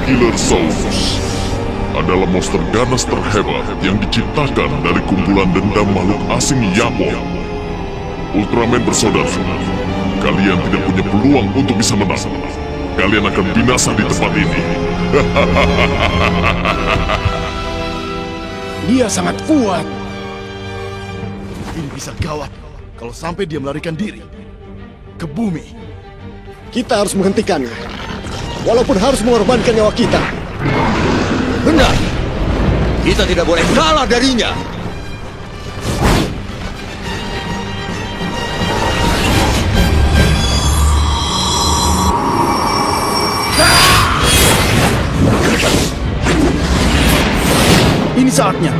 Killer-saurus adalah monster ganas terhebat yang diciptakan dari kumpulan dendam makhluk asing Yapon. Ultraman bersaudara, kalian tidak punya peluang untuk bisa menang. Kalian akan binasa di tempat ini. Dia sangat kuat. Ini bisa gawat kalau sampai dia melarikan diri ke bumi. Kita harus menghentikannya, walaupun harus mengorbankan nyawa kita. Benar. Kita tidak boleh kalah darinya. Ini saatnya.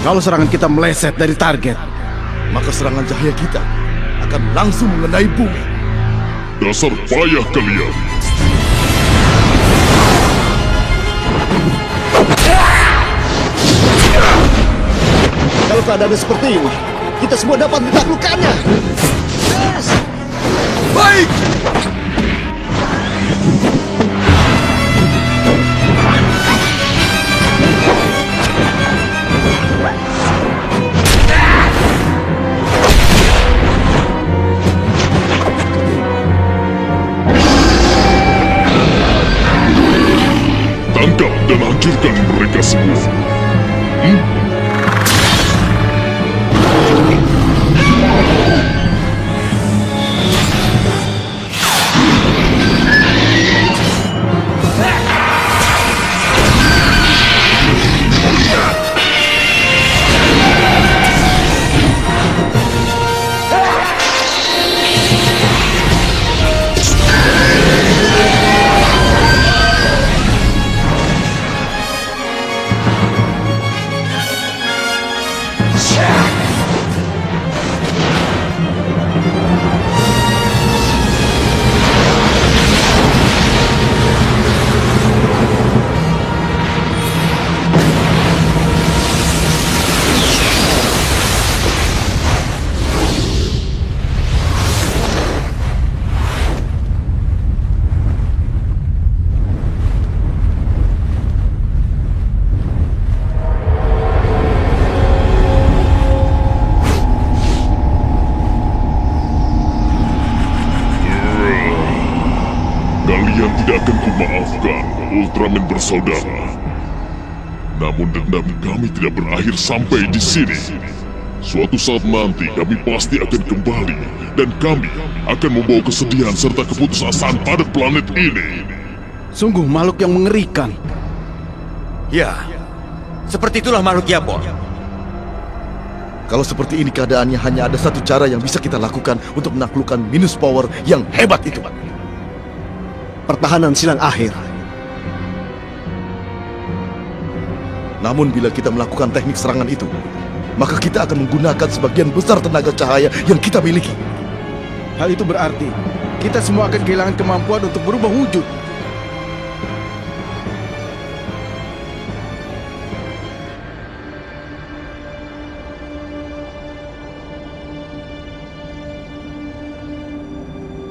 Kalau serangan kita meleset dari target, Maka serangan cahaya kita akan langsung mengenai bumi. Dasar payah kalian. kalau keadaannya seperti ini, kita semua dapat ditaklukkannya. Baik. Tangkap dan hancurkan mereka semua. Kalian tidak akan kumaafkan, Ultraman bersaudara. Namun dendam kami tidak berakhir sampai di sini. Suatu saat nanti kami pasti akan kembali, dan kami akan membawa kesedihan serta keputusasaan pada planet ini. Sungguh makhluk yang mengerikan. Ya, seperti itulah makhluk Yapon. Kalau seperti ini keadaannya, hanya ada satu cara yang bisa kita lakukan untuk menaklukkan minus power yang hebat itu. Pertahanan silang akhir. Namun bila kita melakukan teknik serangan itu, maka kita akan menggunakan sebagian besar tenaga cahaya yang kita miliki. Hal itu berarti kita semua akan kehilangan kemampuan untuk berubah wujud.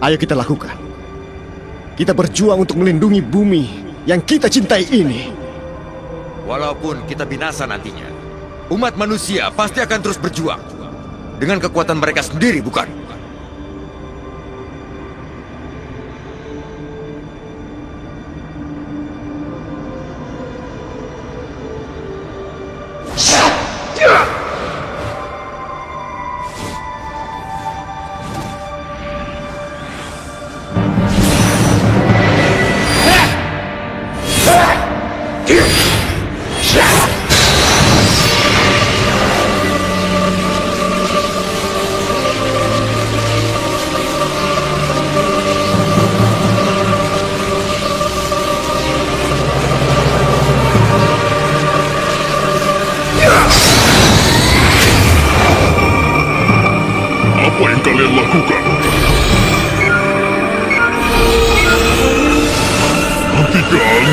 Ayo kita lakukan. Kita berjuang untuk melindungi bumi yang kita cintai ini. Walaupun kita binasa nantinya, umat manusia pasti akan terus berjuang. Dengan kekuatan mereka sendiri, bukan? Apa yang kalian lakukan? Hentikan!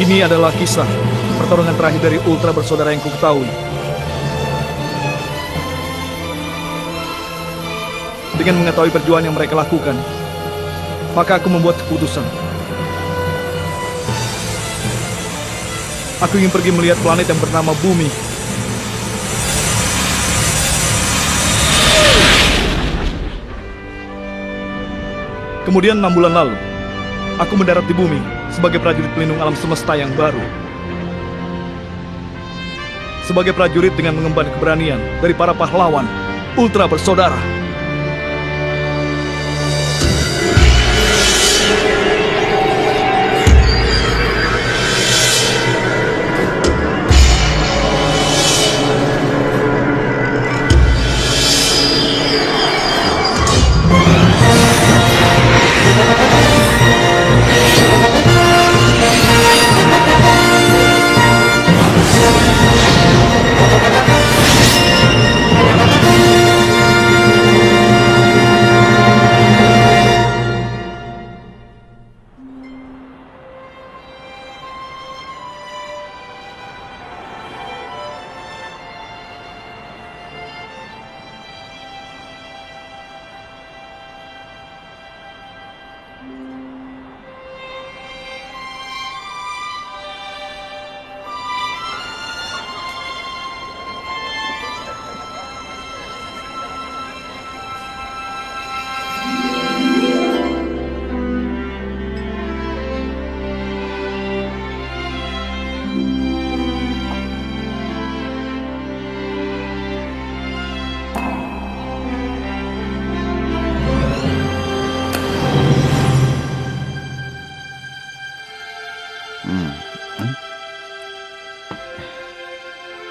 Ini adalah kisah pertarungan terakhir dari Ultra bersaudara yang ku ketahui. Dengan mengetahui perjuangan yang mereka lakukan, maka aku membuat keputusan. Aku ingin pergi melihat planet yang bernama Bumi. Kemudian 6 bulan lalu, aku mendarat di Bumi sebagai prajurit pelindung alam semesta yang baru. Sebagai prajurit dengan mengemban keberanian dari para pahlawan Ultra bersaudara.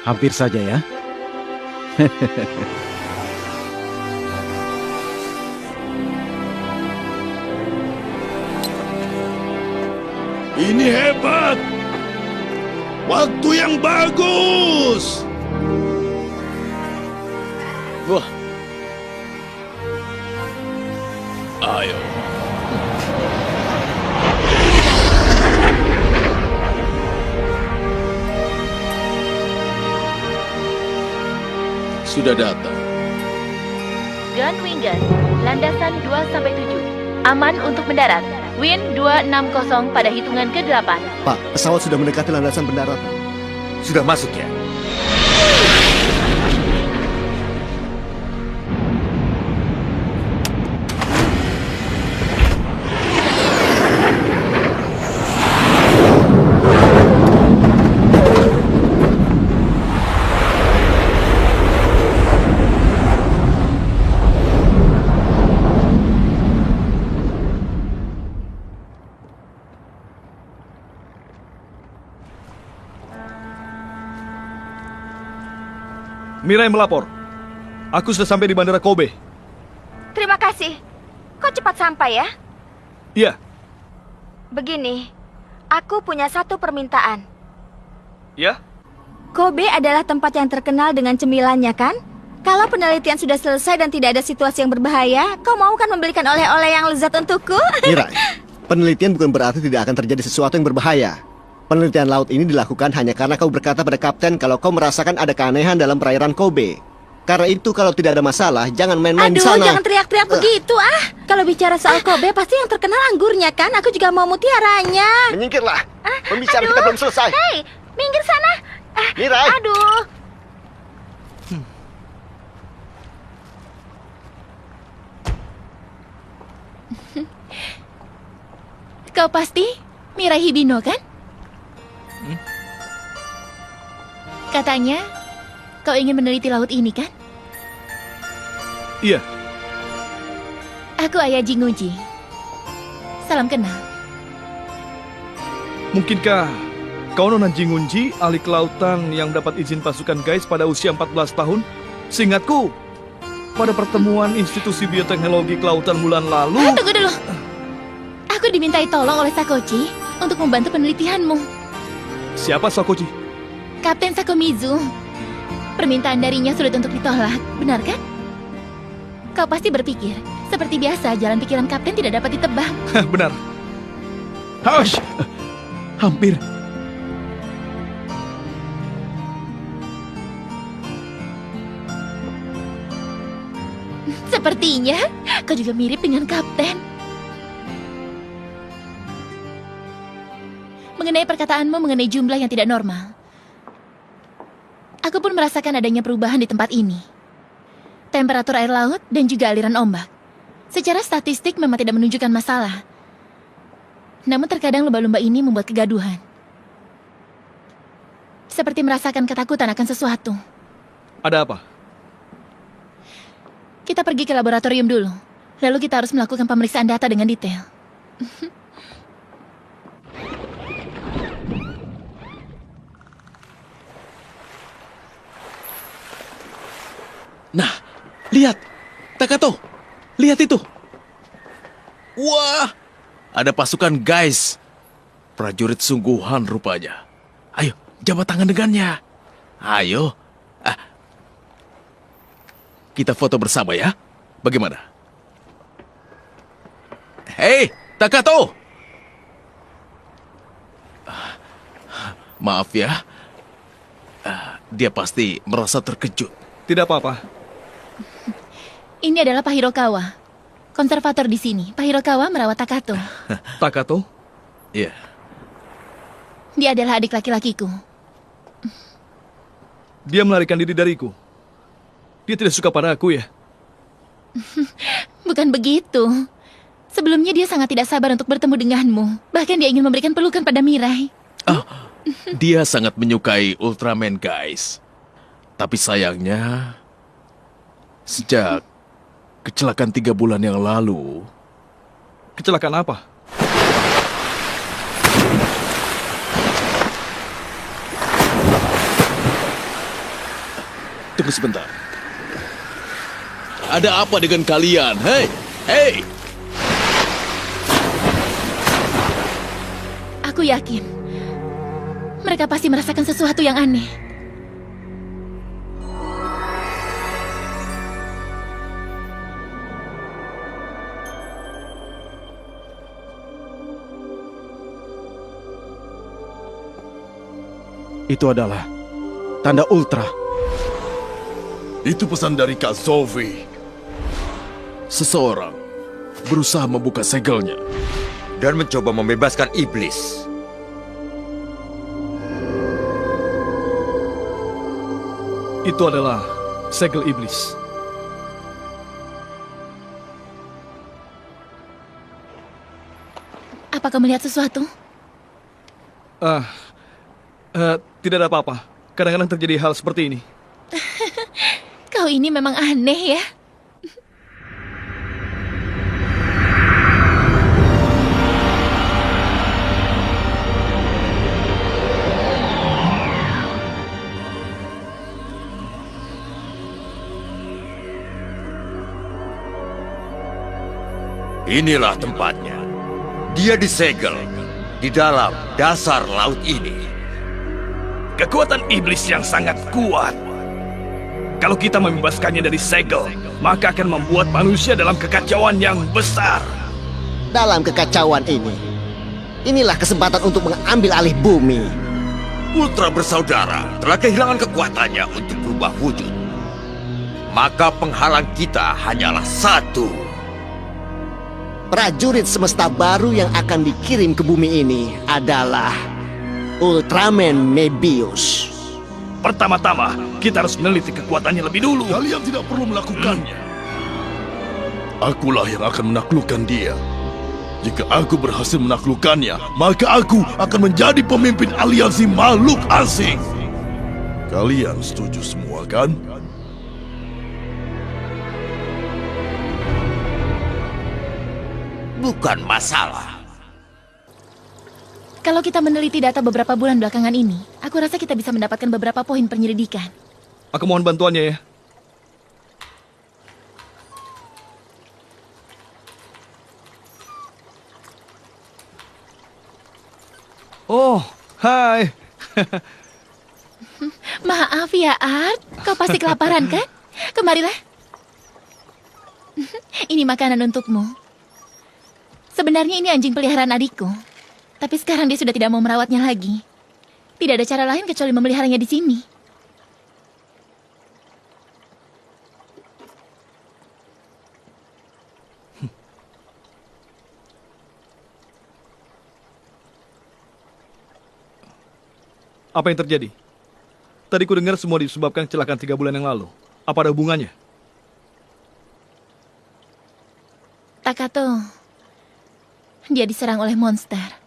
Hampir saja ya. Ini hebat! Waktu yang bagus! Wah, Ayo. Sudah datang. Gunwingen, landasan 2-7. Aman untuk mendarat. Wind 260 pada hitungan ke-8. Pak, pesawat sudah mendekati landasan pendaratan. Sudah masuk ya? Mirai melapor. Aku sudah sampai di Bandara Kobe. Terima kasih. Kok cepat sampai ya? Iya, Begini, aku punya satu permintaan. ya? Kobe adalah tempat yang terkenal dengan cemilannya, kan? Kalau penelitian sudah selesai dan tidak ada situasi yang berbahaya, kau mau kan membelikan oleh-oleh yang lezat untukku? Mirai, penelitian bukan berarti tidak akan terjadi sesuatu yang berbahaya. Penelitian laut ini dilakukan hanya karena kau berkata pada kapten kalau kau merasakan ada keanehan dalam perairan Kobe. Karena itu kalau tidak ada masalah, jangan main-main di Aduh, sana. jangan teriak-teriak begitu ah. Kalau bicara soal Kobe, pasti yang terkenal anggurnya kan? Aku juga mau mutiaranya. Menyingkirlah. Pembicaraan kita Aduh. belum selesai. Hei, minggir sana. Mirai. Aduh. Kau pasti Mirai Hibino, kan? Katanya, kau ingin meneliti laut ini, kan? Iya. Aku Ayah Jinguji. Salam kenal. Mungkinkah kau Nona Jingunji, ahli kelautan yang dapat izin pasukan guys pada usia 14 tahun? Seingatku, pada pertemuan Institusi Bioteknologi Kelautan bulan lalu... Tunggu dulu. Aku dimintai tolong oleh Sakochi untuk membantu penelitianmu. Siapa Sakochi? Kapten Sakomizu. Permintaan darinya sulit untuk ditolak, benar kan? Kau pasti berpikir, seperti biasa jalan pikiran kapten tidak dapat ditebak. Benar. Hush! Hampir. Sepertinya kau juga mirip dengan kapten. Mengenai perkataanmu mengenai jumlah yang tidak normal, aku pun merasakan adanya perubahan di tempat ini. Temperatur air laut dan juga aliran ombak. Secara statistik memang tidak menunjukkan masalah. Namun terkadang lumba-lumba ini membuat kegaduhan. Seperti merasakan ketakutan akan sesuatu. Ada apa? Kita pergi ke laboratorium dulu. Lalu kita harus melakukan pemeriksaan data dengan detail. Nah, lihat. Takato, lihat itu. Wah, ada pasukan guys. Prajurit sungguhan rupanya. Ayo, jabat tangan dengannya. Ayo. Kita foto bersama ya. Bagaimana? Hei, Takato. Maaf ya. Dia pasti merasa terkejut. Tidak apa-apa. Ini adalah Pak Hirokawa, konservator di sini. Pak Hirokawa merawat Takato. Takato? Iya. Dia adalah adik laki-lakiku. Dia melarikan diri dariku. Dia tidak suka pada aku ya? Bukan begitu. Sebelumnya dia sangat tidak sabar untuk bertemu denganmu. Bahkan dia ingin memberikan pelukan pada Mirai. Dia sangat menyukai Ultraman, guys. Tapi sayangnya, sejak kecelakaan 3 bulan yang lalu... Kecelakaan apa? Tunggu sebentar. Ada apa dengan kalian? Hei! Hei! Aku yakin mereka pasti merasakan sesuatu yang aneh. Itu adalah tanda ultra. Itu pesan dari Kak Zoe. Seseorang berusaha membuka segelnya. Dan mencoba membebaskan iblis. Itu adalah segel iblis. Apa kau melihat sesuatu? Tidak ada apa-apa. Kadang-kadang terjadi hal seperti ini. Kau ini memang aneh ya. Inilah tempatnya. Dia disegel di dalam dasar laut ini. Kekuatan iblis yang sangat kuat. Kalau kita membebaskannya dari segel, maka akan membuat manusia dalam kekacauan yang besar. Dalam kekacauan ini, inilah kesempatan untuk mengambil alih bumi. Ultra bersaudara telah kehilangan kekuatannya untuk berubah wujud. Maka penghalang kita hanyalah satu. Prajurit semesta baru yang akan dikirim ke bumi ini adalah Ultraman Mebius. Pertama-tama, kita harus meneliti kekuatannya lebih dulu. Kalian tidak perlu melakukannya. Akulah yang akan menaklukkan dia. Jika aku berhasil menaklukkannya, maka aku akan menjadi pemimpin aliansi makhluk asing. Kalian setuju semua, kan? Bukan masalah. Kalau kita meneliti data beberapa bulan belakangan ini, aku rasa kita bisa mendapatkan beberapa poin penyelidikan. Aku mohon bantuannya ya. Oh, hai. Maaf ya, Art. Kau pasti kelaparan, kan? Kemarilah. Ini makanan untukmu. Sebenarnya ini anjing peliharaan adikku. Tapi sekarang dia sudah tidak mau merawatnya lagi. Tidak ada cara lain kecuali memeliharanya di sini. Apa yang terjadi? Tadi ku dengar semua disebabkan kecelakaan 3 bulan yang lalu. Apa ada hubungannya? Takato, dia diserang oleh monster.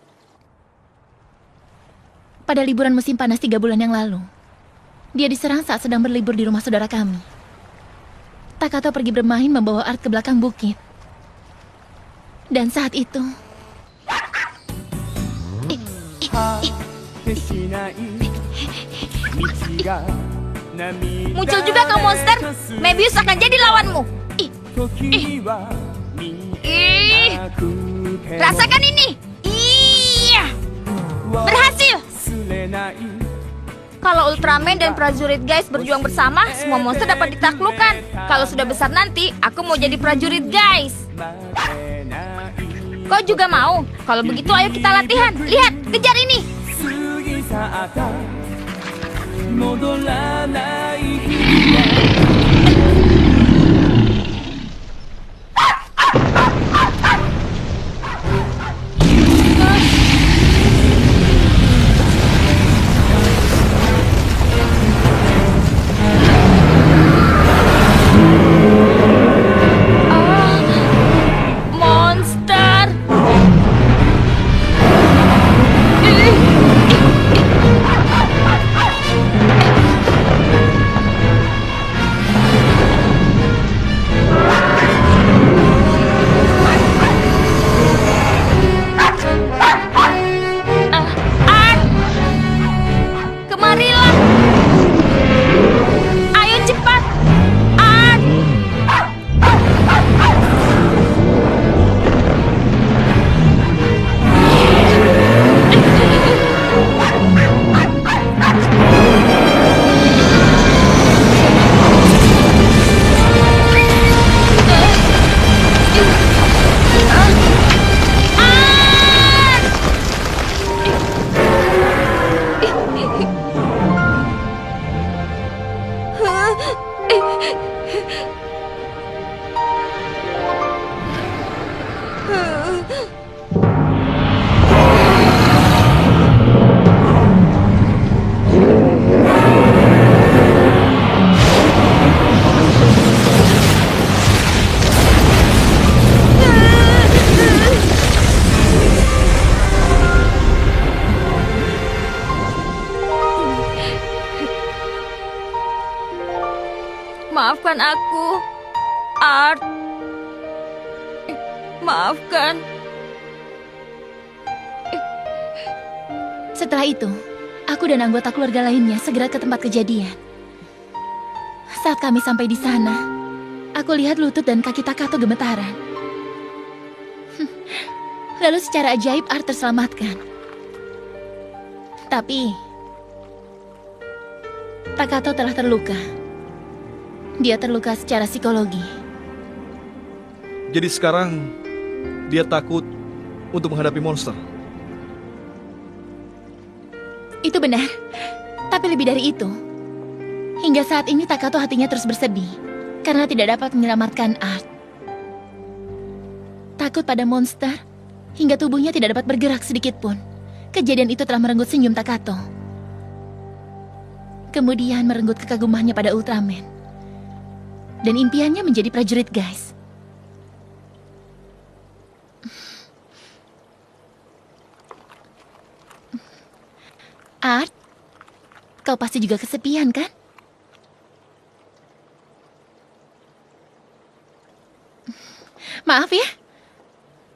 Pada liburan musim panas 3 bulan yang lalu, dia diserang saat sedang berlibur di rumah saudara kami. Takato pergi bermain membawa Art ke belakang bukit. Dan saat itu... Muncul juga kau monster. Mebius akan jadi lawanmu. Rasakan ini. Iya. Berhasil. Kalau Ultraman dan prajurit guys berjuang bersama, semua monster dapat ditaklukkan. Kalau sudah besar nanti, aku mau jadi prajurit guys. Kau juga mau? Kalau begitu ayo kita latihan. Lihat, kejar ini. Monster! Kemarilah! Ayo cepat! Art! Maafkan aku, Art. Maafkan. Setelah itu, aku dan anggota keluarga lainnya segera ke tempat kejadian. Saat kami sampai di sana, aku lihat lutut dan kaki Takato gemetaran. Lalu secara ajaib Art terselamatkan. Tapi Takato telah terluka. Dia terluka secara psikologi. Jadi sekarang dia takut untuk menghadapi monster. Itu benar. Tapi lebih dari itu, hingga saat ini Takato hatinya terus bersedih karena tidak dapat menyelamatkan Art. Takut pada monster, hingga tubuhnya tidak dapat bergerak sedikit pun. Kejadian itu telah merenggut senyum Takato. Kemudian merenggut kekagumannya pada Ultraman. Dan impiannya menjadi prajurit guys. Art, kau pasti juga kesepian, kan? Maaf ya,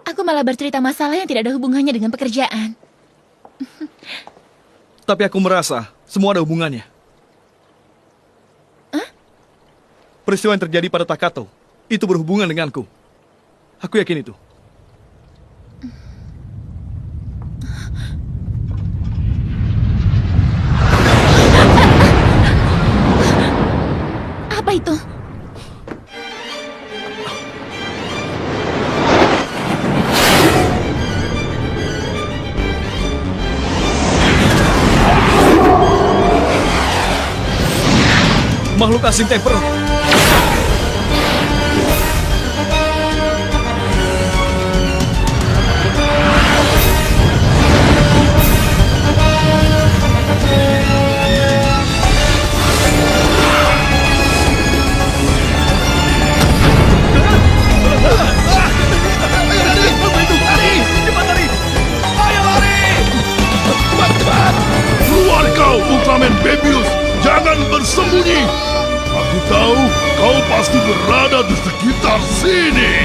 aku malah bercerita masalah yang tidak ada hubungannya dengan pekerjaan. Tapi aku merasa semua ada hubungannya. Hah? Peristiwa yang terjadi pada Takato itu berhubungan denganku. Aku yakin itu. Apa itu? Makhluk asing temper. Keluar kau, Ultraman Babius! Jangan bersembunyi! Aku tahu kau pasti berada di sekitar sini.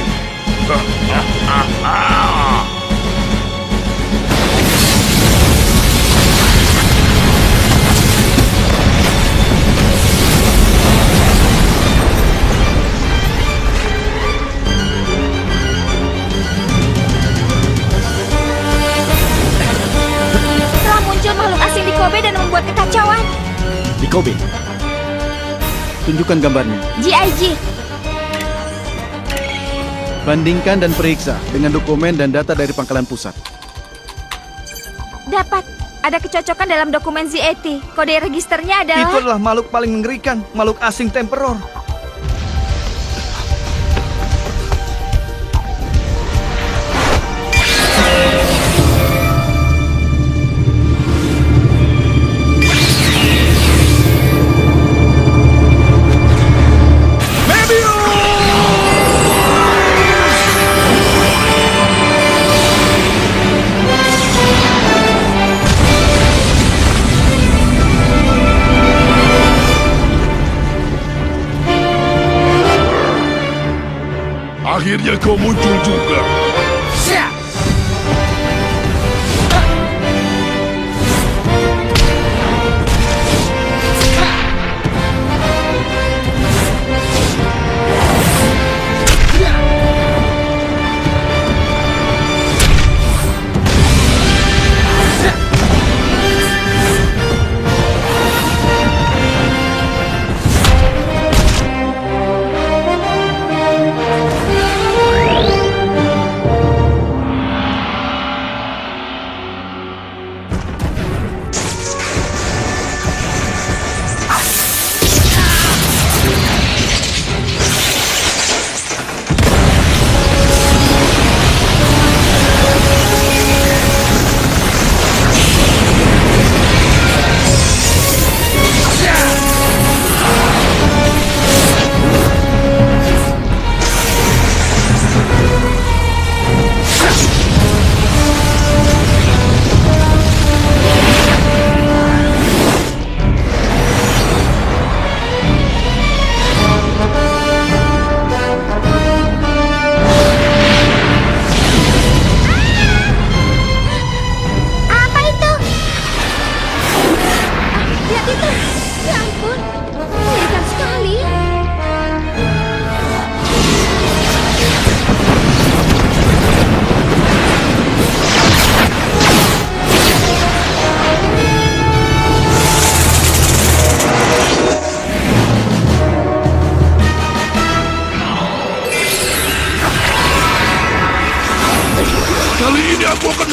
Telah muncul makhluk asing di Kobe dan membuat kekacauan. Di Kobe. Tunjukkan gambarnya. GIG. Bandingkan dan periksa dengan dokumen dan data dari pangkalan pusat. Dapat. Ada kecocokan dalam dokumen ZAT. Kode registernya Itu adalah... adalah makhluk paling mengerikan, makhluk asing temperor. Akhirnya kau muncul juga.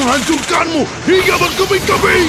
menghancurkanmu hingga berkeping-keping.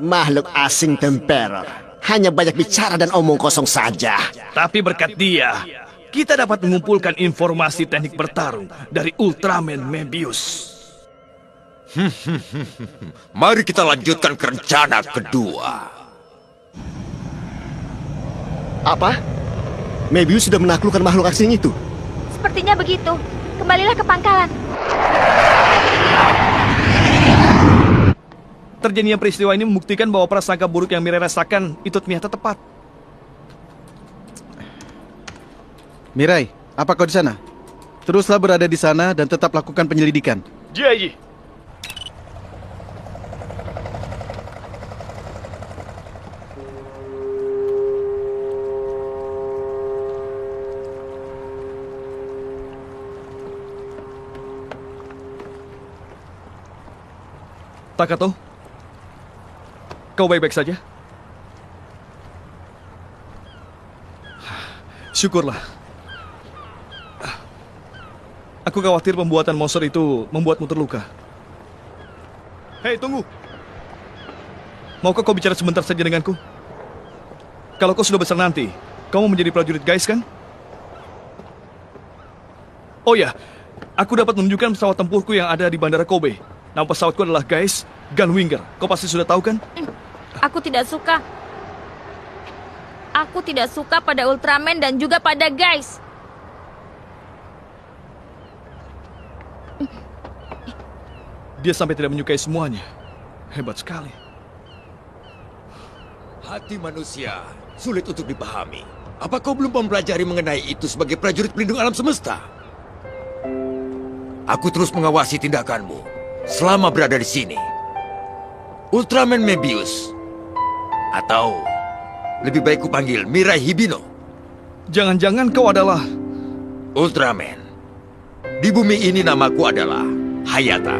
Makhluk asing Temperer hanya banyak bicara dan omong kosong saja. Tapi berkat dia, kita dapat mengumpulkan informasi teknik bertarung dari Ultraman Mebius. Mari kita lanjutkan ke rencana kedua. Apa? Mebius sudah menaklukkan makhluk asing itu. Sepertinya begitu. Kembalilah ke pangkalan. Terjadinya peristiwa ini membuktikan bahwa prasangka buruk yang Mirai rasakan itu ternyata tepat. Mirai, apa kau di sana? Teruslah berada di sana dan tetap lakukan penyelidikan. Ji. Takato, kau baik-baik saja? Syukurlah. Aku khawatir pembuatan monster itu membuatmu terluka. Hei, tunggu. Maukah kau bicara sebentar saja denganku? Kalau kau sudah besar nanti, kau mau menjadi prajurit guys kan? Oh ya, aku dapat menunjukkan pesawat tempurku yang ada di Bandara Kobe. Nama pesawatku adalah guys, Gunwinger. Kau pasti sudah tahu kan? Aku tidak suka. Aku tidak suka pada Ultraman dan juga pada guys. Dia sampai tidak menyukai semuanya. Hebat sekali. Hati manusia sulit untuk dipahami. Apa kau belum mempelajari mengenai itu sebagai prajurit pelindung alam semesta? Aku terus mengawasi tindakanmu selama berada di sini. Ultraman Mebius. Atau lebih baik kupanggil Mirai Hibino. Jangan-jangan kau adalah... Ultraman. Di bumi ini namaku adalah Hayata.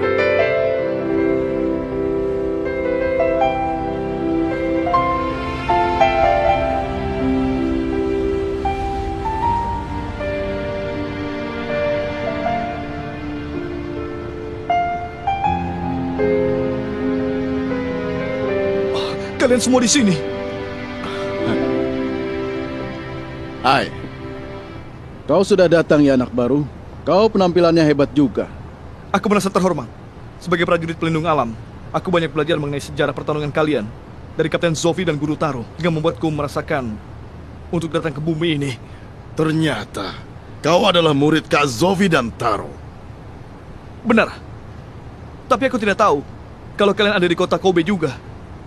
Kalian semua di sini. Hai. Kau sudah datang ya anak baru. Kau penampilannya hebat juga. Aku merasa terhormat. Sebagai prajurit pelindung alam, aku banyak belajar mengenai sejarah pertarungan kalian. Dari Kapten Zofi dan Guru Taro, yang membuatku merasakan untuk datang ke bumi ini. Ternyata kau adalah murid Kak Zofi dan Taro. Benar. Tapi aku tidak tahu kalau kalian ada di kota Kobe juga.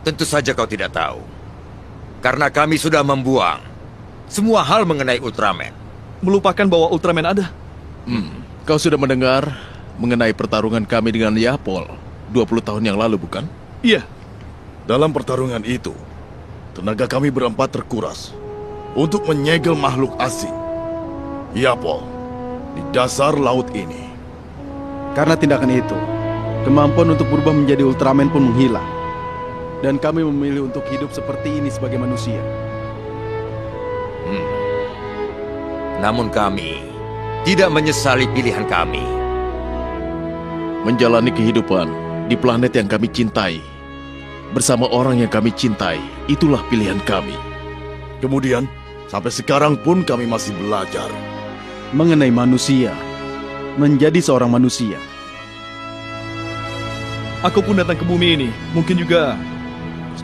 Tentu saja kau tidak tahu. Karena kami sudah membuang semua hal mengenai Ultraman. Melupakan bahwa Ultraman ada. Kau sudah mendengar mengenai pertarungan kami dengan Yapol 20 tahun yang lalu, bukan? Iya. Dalam pertarungan itu, tenaga kami berempat terkuras untuk menyegel makhluk asing. Yapol, di dasar laut ini. Karena tindakan itu, kemampuan untuk berubah menjadi Ultraman pun menghilang. Dan kami memilih untuk hidup seperti ini sebagai manusia. Namun kami tidak menyesali pilihan kami. Menjalani kehidupan di planet yang kami cintai, bersama orang yang kami cintai, itulah pilihan kami. Kemudian, sampai sekarang pun kami masih belajar. Mengenai manusia, menjadi seorang manusia. Aku pun datang ke bumi ini, mungkin juga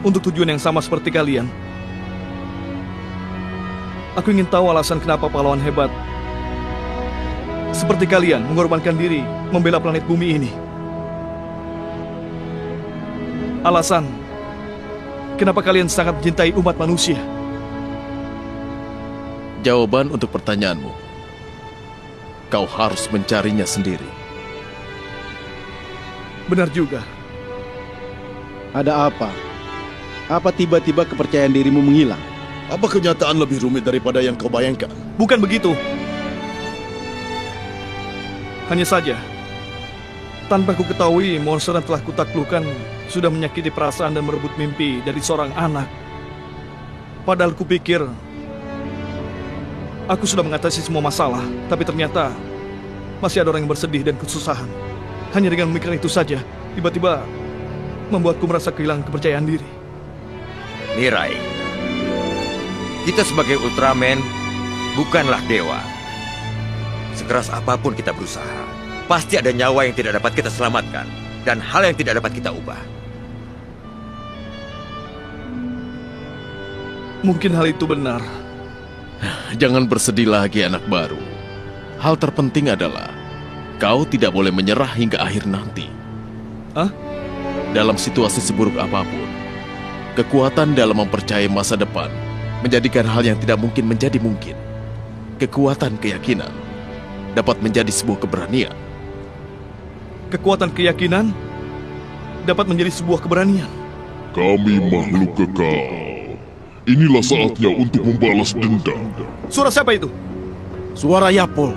untuk tujuan yang sama seperti kalian. Aku ingin tahu alasan kenapa pahlawan hebat seperti kalian mengorbankan diri membela planet bumi ini. Alasan kenapa kalian sangat mencintai umat manusia. Jawaban untuk pertanyaanmu, kau harus mencarinya sendiri. Benar juga. Ada apa? Apa tiba-tiba kepercayaan dirimu menghilang? Apa kenyataan lebih rumit daripada yang kau bayangkan? Bukan begitu. Hanya saja, tanpa ku ketahui, monster yang telah kutaklukkan sudah menyakiti perasaan dan merebut mimpi dari seorang anak. Padahal kupikir aku sudah mengatasi semua masalah, tapi ternyata masih ada orang yang bersedih dan kesusahan. Hanya dengan memikirkan itu saja, tiba-tiba membuatku merasa kehilangan kepercayaan diri. Mirai, kita sebagai Ultraman bukanlah dewa. Sekeras apapun kita berusaha, pasti ada nyawa yang tidak dapat kita selamatkan dan hal yang tidak dapat kita ubah. Mungkin hal itu benar. Jangan bersedih lagi anak baru. Hal terpenting adalah kau tidak boleh menyerah hingga akhir nanti. Hah? Dalam situasi seburuk apapun, kekuatan dalam mempercayai masa depan menjadikan hal yang tidak mungkin menjadi mungkin. Kekuatan keyakinan dapat menjadi sebuah keberanian. Kekuatan keyakinan dapat menjadi sebuah keberanian. Kami makhluk kekal. Inilah saatnya untuk membalas dendam. Suara siapa itu? Suara Yapol.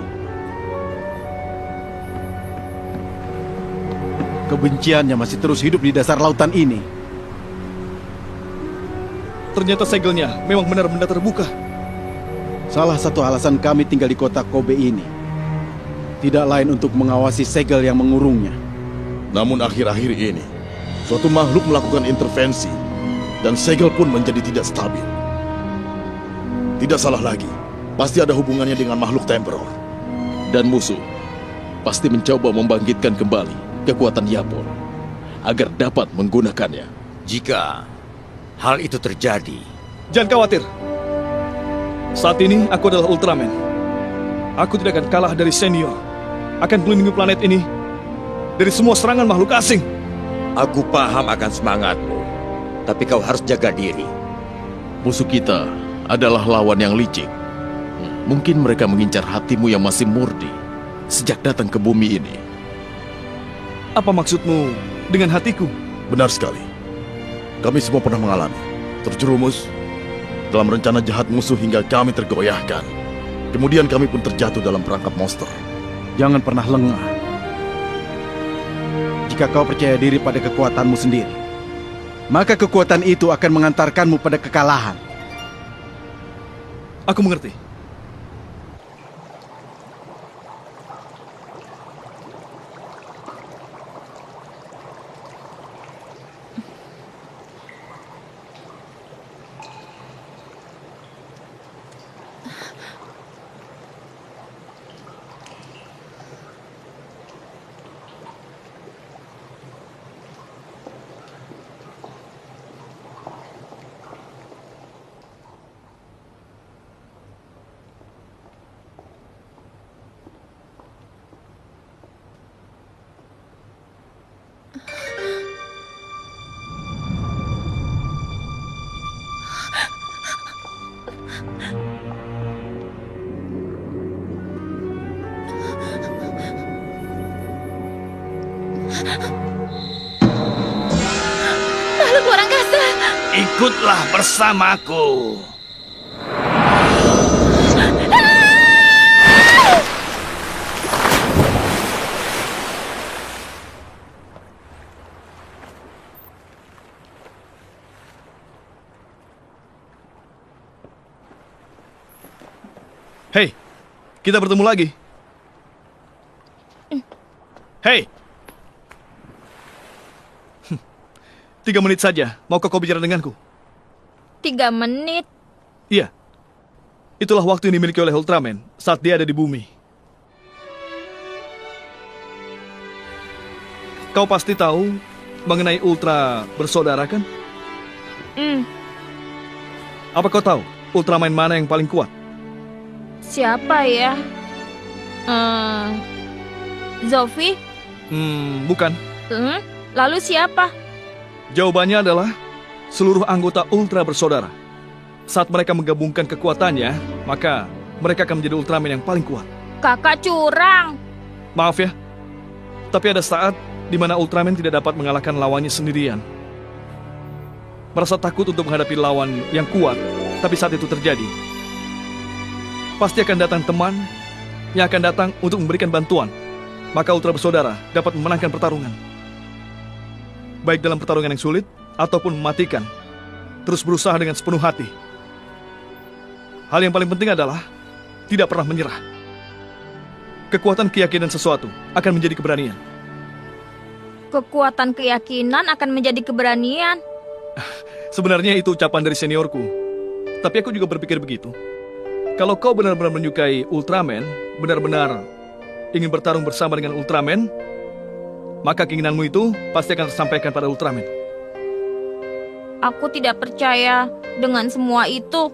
Kebenciannya masih terus hidup di dasar lautan ini. Ternyata segelnya memang benar-benar terbuka. Salah satu alasan kami tinggal di kota Kobe ini tidak lain untuk mengawasi segel yang mengurungnya. Namun akhir-akhir ini, suatu makhluk melakukan intervensi dan segel pun menjadi tidak stabil. Tidak salah lagi, pasti ada hubungannya dengan makhluk Temperor. Dan musuh pasti mencoba membangkitkan kembali kekuatan Yapol agar dapat menggunakannya. Jika hal itu terjadi, Jangan khawatir. Saat ini aku adalah Ultraman. Aku tidak akan kalah dari senior. Akan melindungi planet ini dari semua serangan makhluk asing. aku paham akan semangatmu, tapi kau harus jaga diri. Musuh kita adalah lawan yang licik. Mungkin mereka mengincar hatimu yang masih murni sejak datang ke bumi ini. Apa maksudmu dengan hatiku? Benar sekali. Kami semua pernah mengalami terjerumus dalam rencana jahat musuh hingga kami tergoyahkan. Kemudian kami pun terjatuh dalam perangkap monster. Jangan pernah lengah. Jika kau percaya diri pada kekuatanmu sendiri, maka kekuatan itu akan mengantarkanmu pada kekalahan. Aku mengerti. Makhluk luar angkasa. Ikutlah bersamaku. Hei, kita bertemu lagi. Hei! 3 menit saja, maukah kau bicara denganku? 3 menit? Iya. Itulah waktu yang dimiliki oleh Ultraman saat dia ada di bumi. Kau pasti tahu mengenai Ultra bersaudara, kan? Apa kau tahu Ultraman mana yang paling kuat? Siapa ya? Zofi? Bukan. Lalu siapa? Jawabannya adalah seluruh anggota Ultra bersaudara. Saat mereka menggabungkan kekuatannya, maka mereka akan menjadi Ultraman yang paling kuat. Kakak curang. Maaf ya, tapi ada saat di mana Ultraman tidak dapat mengalahkan lawannya sendirian. Merasa takut untuk menghadapi lawan yang kuat, Tapi saat itu terjadi, pasti akan datang teman yang akan datang untuk memberikan bantuan. Maka Ultra Bersaudara dapat memenangkan pertarungan. Baik dalam pertarungan yang sulit ataupun mematikan. Terus berusaha dengan sepenuh hati. Hal yang paling penting adalah tidak pernah menyerah. Kekuatan keyakinan sesuatu akan menjadi keberanian. Kekuatan keyakinan akan menjadi keberanian. Sebenarnya itu ucapan dari seniorku. Tapi aku juga berpikir begitu. Kalau kau benar-benar menyukai Ultraman, benar-benar ingin bertarung bersama dengan Ultraman, maka keinginanmu itu pasti akan tersampaikan pada Ultraman. Aku tidak percaya dengan semua itu.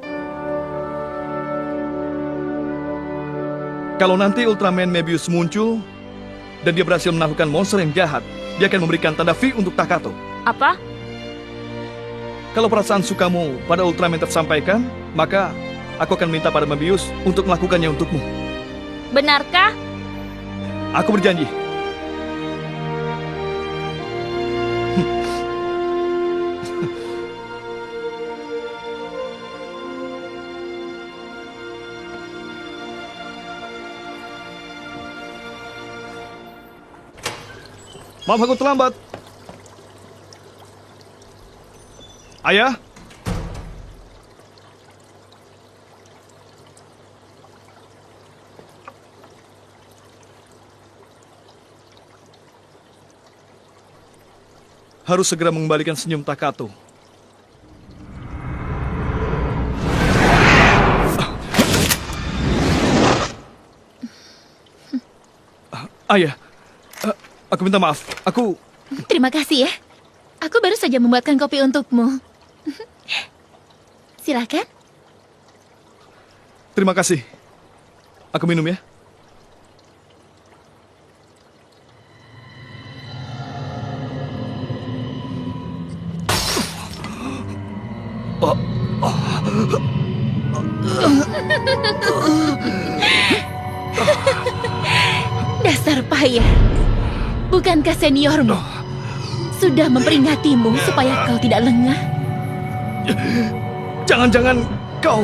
Kalau nanti Ultraman Mebius muncul dan dia berhasil menaklukkan monster yang jahat, dia akan memberikan tanda V untuk Takato. Apa? Kalau perasaan sukamu pada Ultraman tersampaikan, maka aku akan minta pada Mebius untuk melakukannya untukmu. Benarkah? Aku berjanji. Maaf aku terlambat. Ayah? Harus segera mengembalikan senyum Takato. Ayah, aku minta maaf. Terima kasih ya. Aku baru saja membuatkan kopi untukmu. Silakan. Terima kasih. Aku minum ya. Dasar payah. Bukankah seniormu sudah memperingatimu supaya kau tidak lengah? Jangan-jangan kau...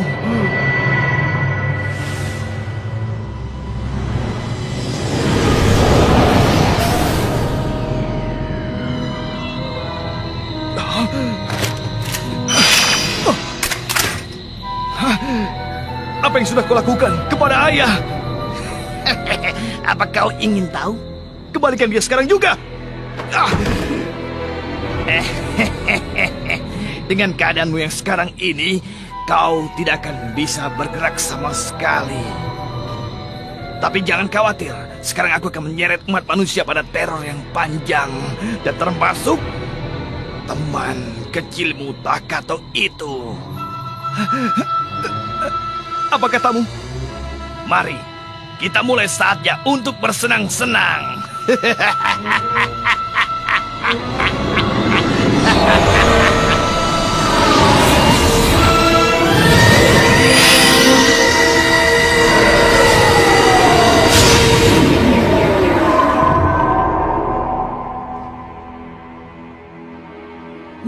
Apa yang sudah kau lakukan kepada ayah? Apa kau ingin tahu? Kembalikan dia sekarang juga. Dengan keadaanmu yang sekarang ini, kau tidak akan bisa bergerak sama sekali. Tapi jangan khawatir, sekarang aku akan menyeret umat manusia pada teror yang panjang. Dan termasuk teman kecilmu Takato itu. Apa katamu? Mari, kita mulai saatnya untuk bersenang-senang.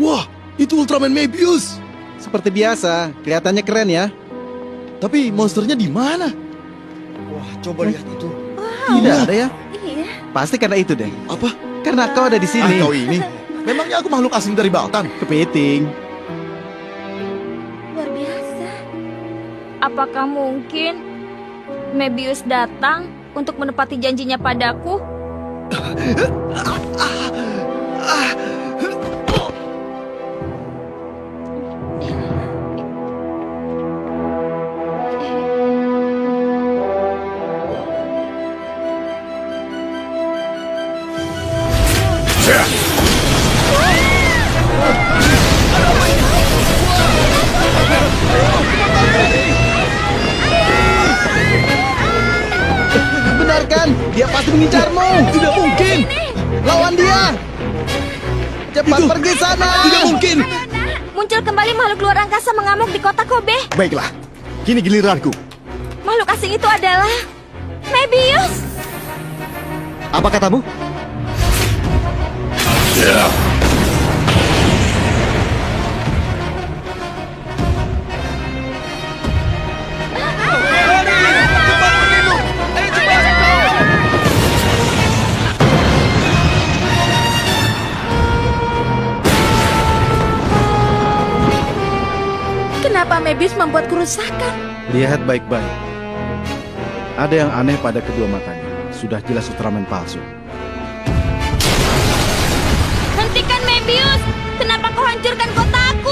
Wah, itu Ultraman Mebius. Seperti biasa, kelihatannya keren ya. Tapi monsternya di mana? Wah, coba lihat itu. Tidak ada ya? Iya. Pasti karena itu deh. Apa? Karena kau ada di sini. Kau ini? Memangnya aku makhluk asing dari Baltan? Kepiting. Luar biasa. Apakah mungkin Mebius datang untuk menepati janjinya padaku? Benarkan, dia pasti mengincarmu. Tidak mungkin! Lawan dia. Cepat pergi sana. Tidak mungkin! Muncul kembali makhluk luar angkasa mengamuk di kota Kobe. Baiklah, kini giliranku. Makhluk asing itu adalah Mebius. Apa katamu? Mebius membuat kerusakan. Lihat baik-baik. Ada yang aneh pada kedua matanya. Sudah jelas Ultraman palsu. Hentikan Mebius! Kenapa kau hancurkan kotaku?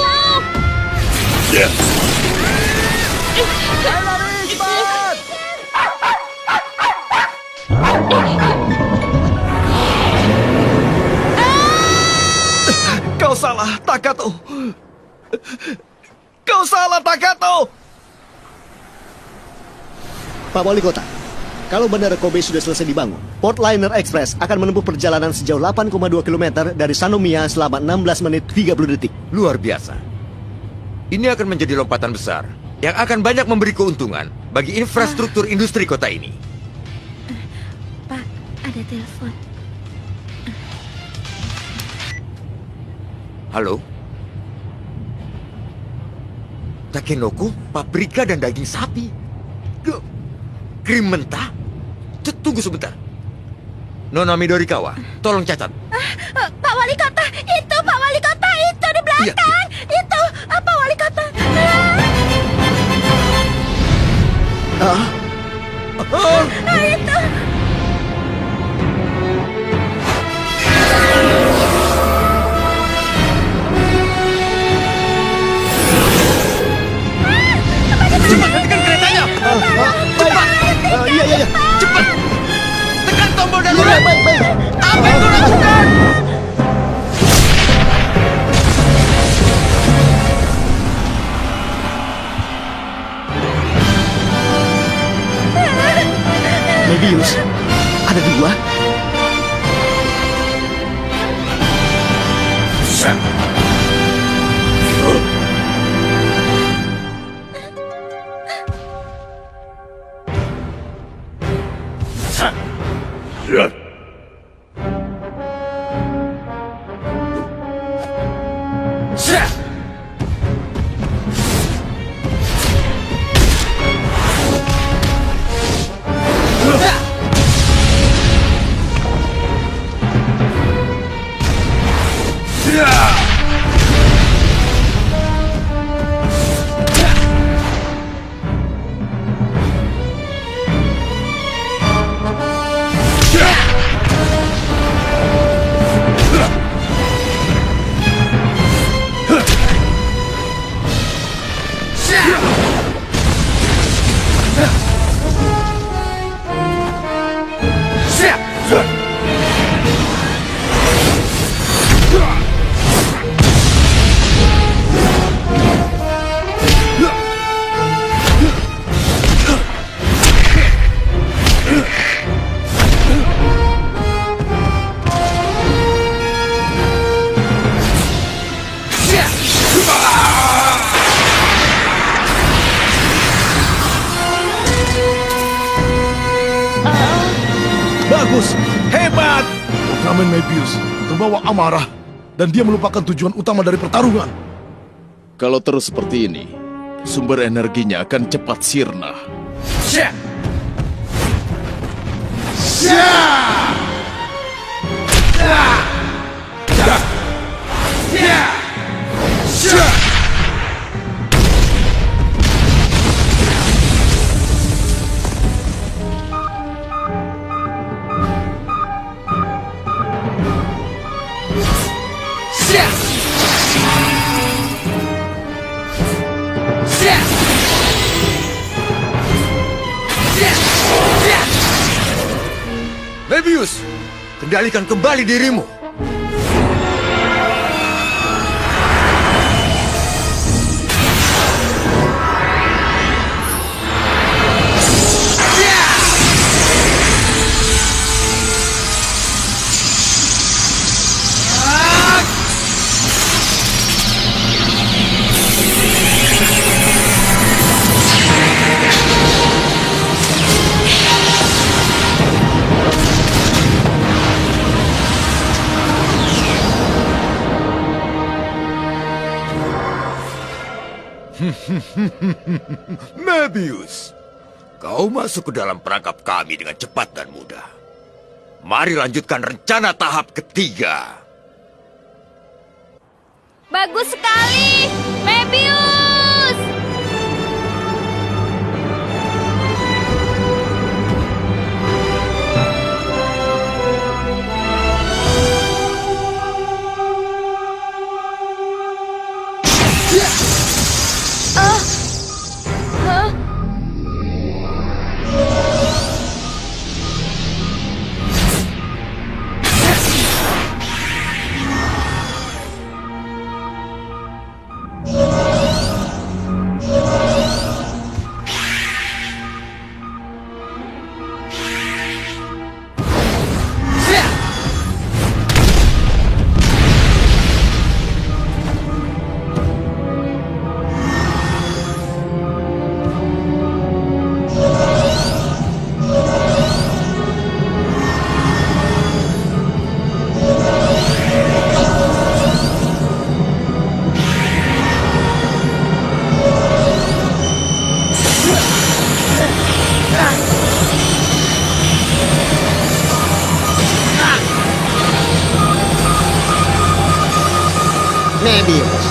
Kau salah, Takato. Kau salah, Takato. Pak Wali Kota, kalau Bandara Kobe sudah selesai dibangun, Portliner Express akan menempuh perjalanan sejauh 8,2 km dari Sanomiya selama 16 menit 30 detik. Luar biasa. Ini akan menjadi lompatan besar yang akan banyak memberi keuntungan bagi infrastruktur industri kota ini. Pak, ada telepon. Halo? Takenoko, paprika dan daging sapi. Krim mentah? Tunggu sebentar. Nona Midorikawa, tolong catat. Pak Wali Kota, itu Pak Wali Kota, itu di belakang. Itu Pak Wali Kota. Itu. Cepat hentikan keretanya! Iya. Cepat! Tekan tombol Iya, darurat! baik. Apa yang kau lakukan? Mebius, ada dua. Bagus, hebat. Ultraman Mebius terbawa amarah dan dia melupakan tujuan utama dari pertarungan. Kalau terus seperti ini, sumber energinya akan cepat sirna. Mebius, kendalikan kembali dirimu. Mebius, kau masuk ke dalam perangkap kami dengan cepat dan mudah. Mari lanjutkan rencana tahap ketiga. Bagus sekali, Mebius. Mebius,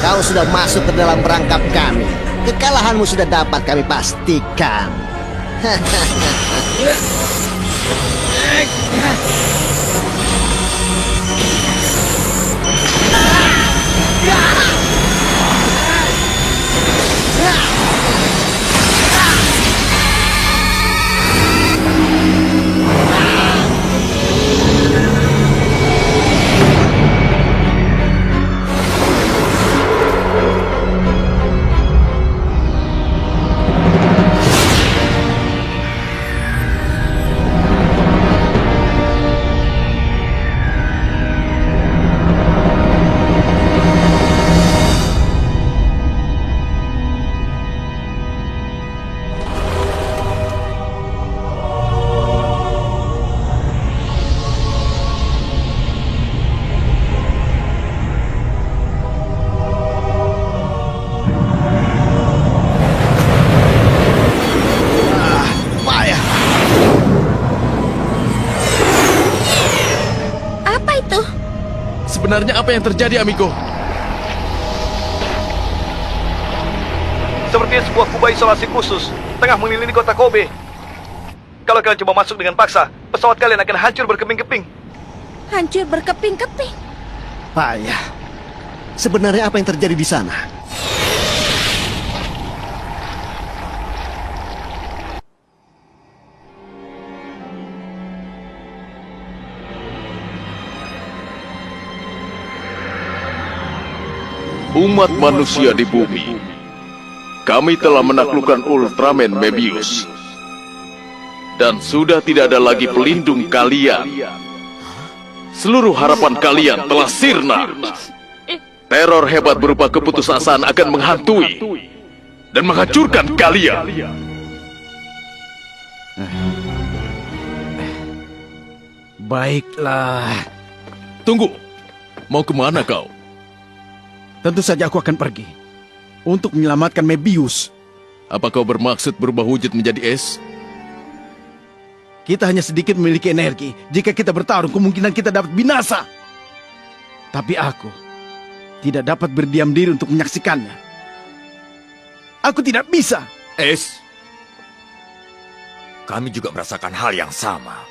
kau sudah masuk ke dalam perangkap kami. Kekalahanmu sudah dapat kami pastikan. Sebenarnya apa yang terjadi, amigo? Sepertinya sebuah kubah isolasi khusus tengah mengelilingi kota Kobe. Kalau kalian coba masuk dengan paksa, pesawat kalian akan hancur berkeping-keping. Hancur berkeping-keping. Payah. Sebenarnya apa yang terjadi di sana? Umat manusia di bumi, kami telah menaklukkan Ultraman Mebius. Dan sudah tidak ada lagi pelindung kalian. Seluruh harapan kalian telah sirna. Teror hebat berupa keputusasaan akan menghantui dan menghancurkan kalian. Baiklah. Tunggu, mau kemana kau? Tentu saja aku akan pergi untuk menyelamatkan Mebius. Apa kau bermaksud berubah wujud menjadi es? Kita hanya sedikit memiliki energi. Jika kita bertarung, kemungkinan kita dapat binasa. Tapi aku tidak dapat berdiam diri untuk menyaksikannya. Aku tidak bisa. Es, kami juga merasakan hal yang sama.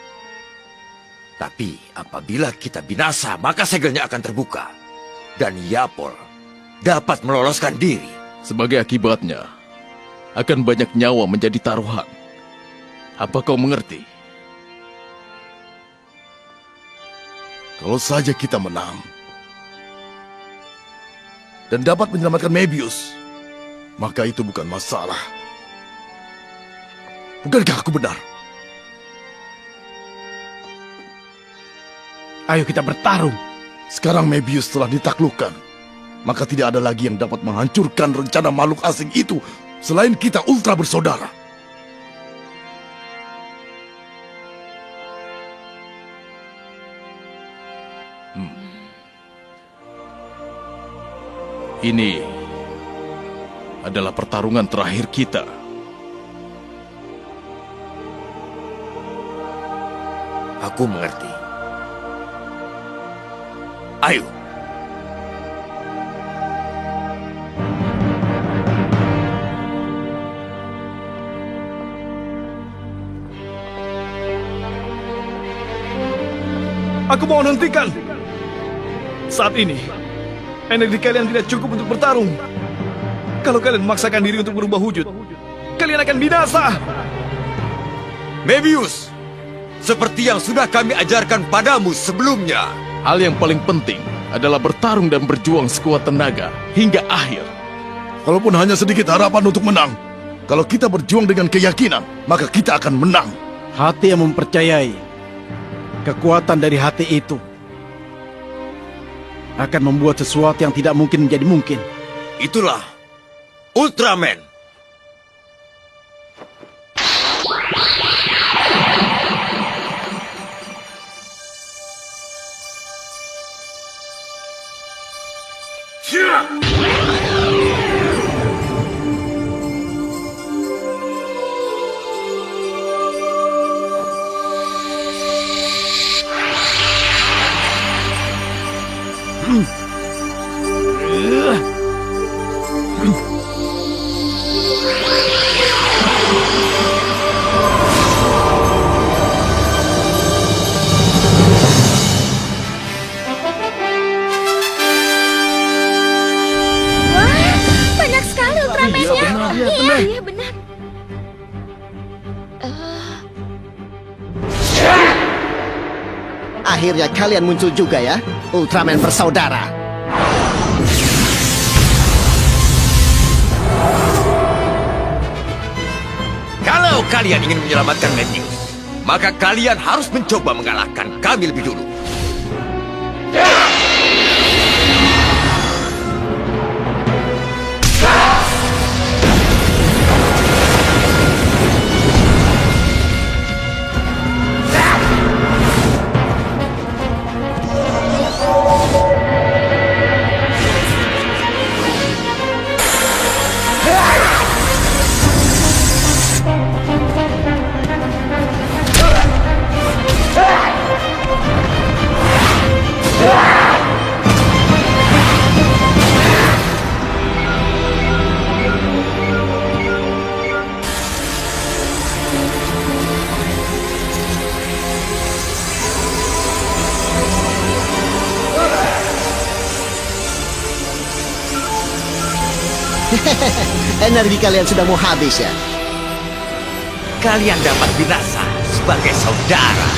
Tapi apabila kita binasa, maka segelnya akan terbuka. Dan Yapol dapat meloloskan diri. Sebagai akibatnya, akan banyak nyawa menjadi taruhan. Apa kau mengerti? Kalau saja kita menang dan dapat menyelamatkan Mebius, maka itu bukan masalah. Bukankah aku benar? Ayo kita bertarung. Sekarang Mebius telah ditaklukkan, maka tidak ada lagi yang dapat menghancurkan rencana makhluk asing itu selain kita ultra bersaudara. Ini adalah pertarungan terakhir kita. Aku mengerti. Ayo. Aku mau hentikan. Saat ini, energi kalian tidak cukup untuk bertarung. Kalau kalian memaksakan diri untuk berubah wujud, kalian akan binasa. Mebius, seperti yang sudah kami ajarkan padamu sebelumnya. Hal yang paling penting adalah bertarung dan berjuang sekuat tenaga hingga akhir. Kalaupun hanya sedikit harapan untuk menang, kalau kita berjuang dengan keyakinan, maka kita akan menang. Hati yang mempercayai kekuatan dari hati itu akan membuat sesuatu yang tidak mungkin menjadi mungkin. Itulah Ultraman. Akhirnya kalian muncul juga ya, Ultraman bersaudara. Kalau kalian ingin menyelamatkan Mebius, maka kalian harus mencoba mengalahkan kami lebih dulu. Energi kalian sudah mau habis ya? Kalian dapat binasa sebagai saudara.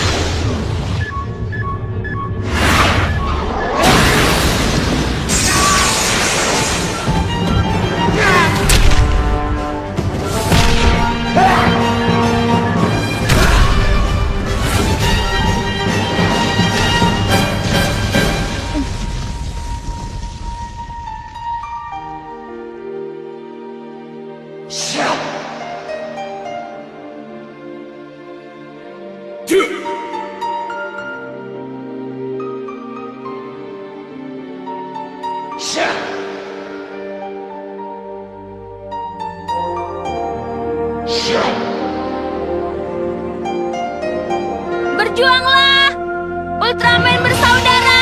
Berjuanglah, Ultraman bersaudara!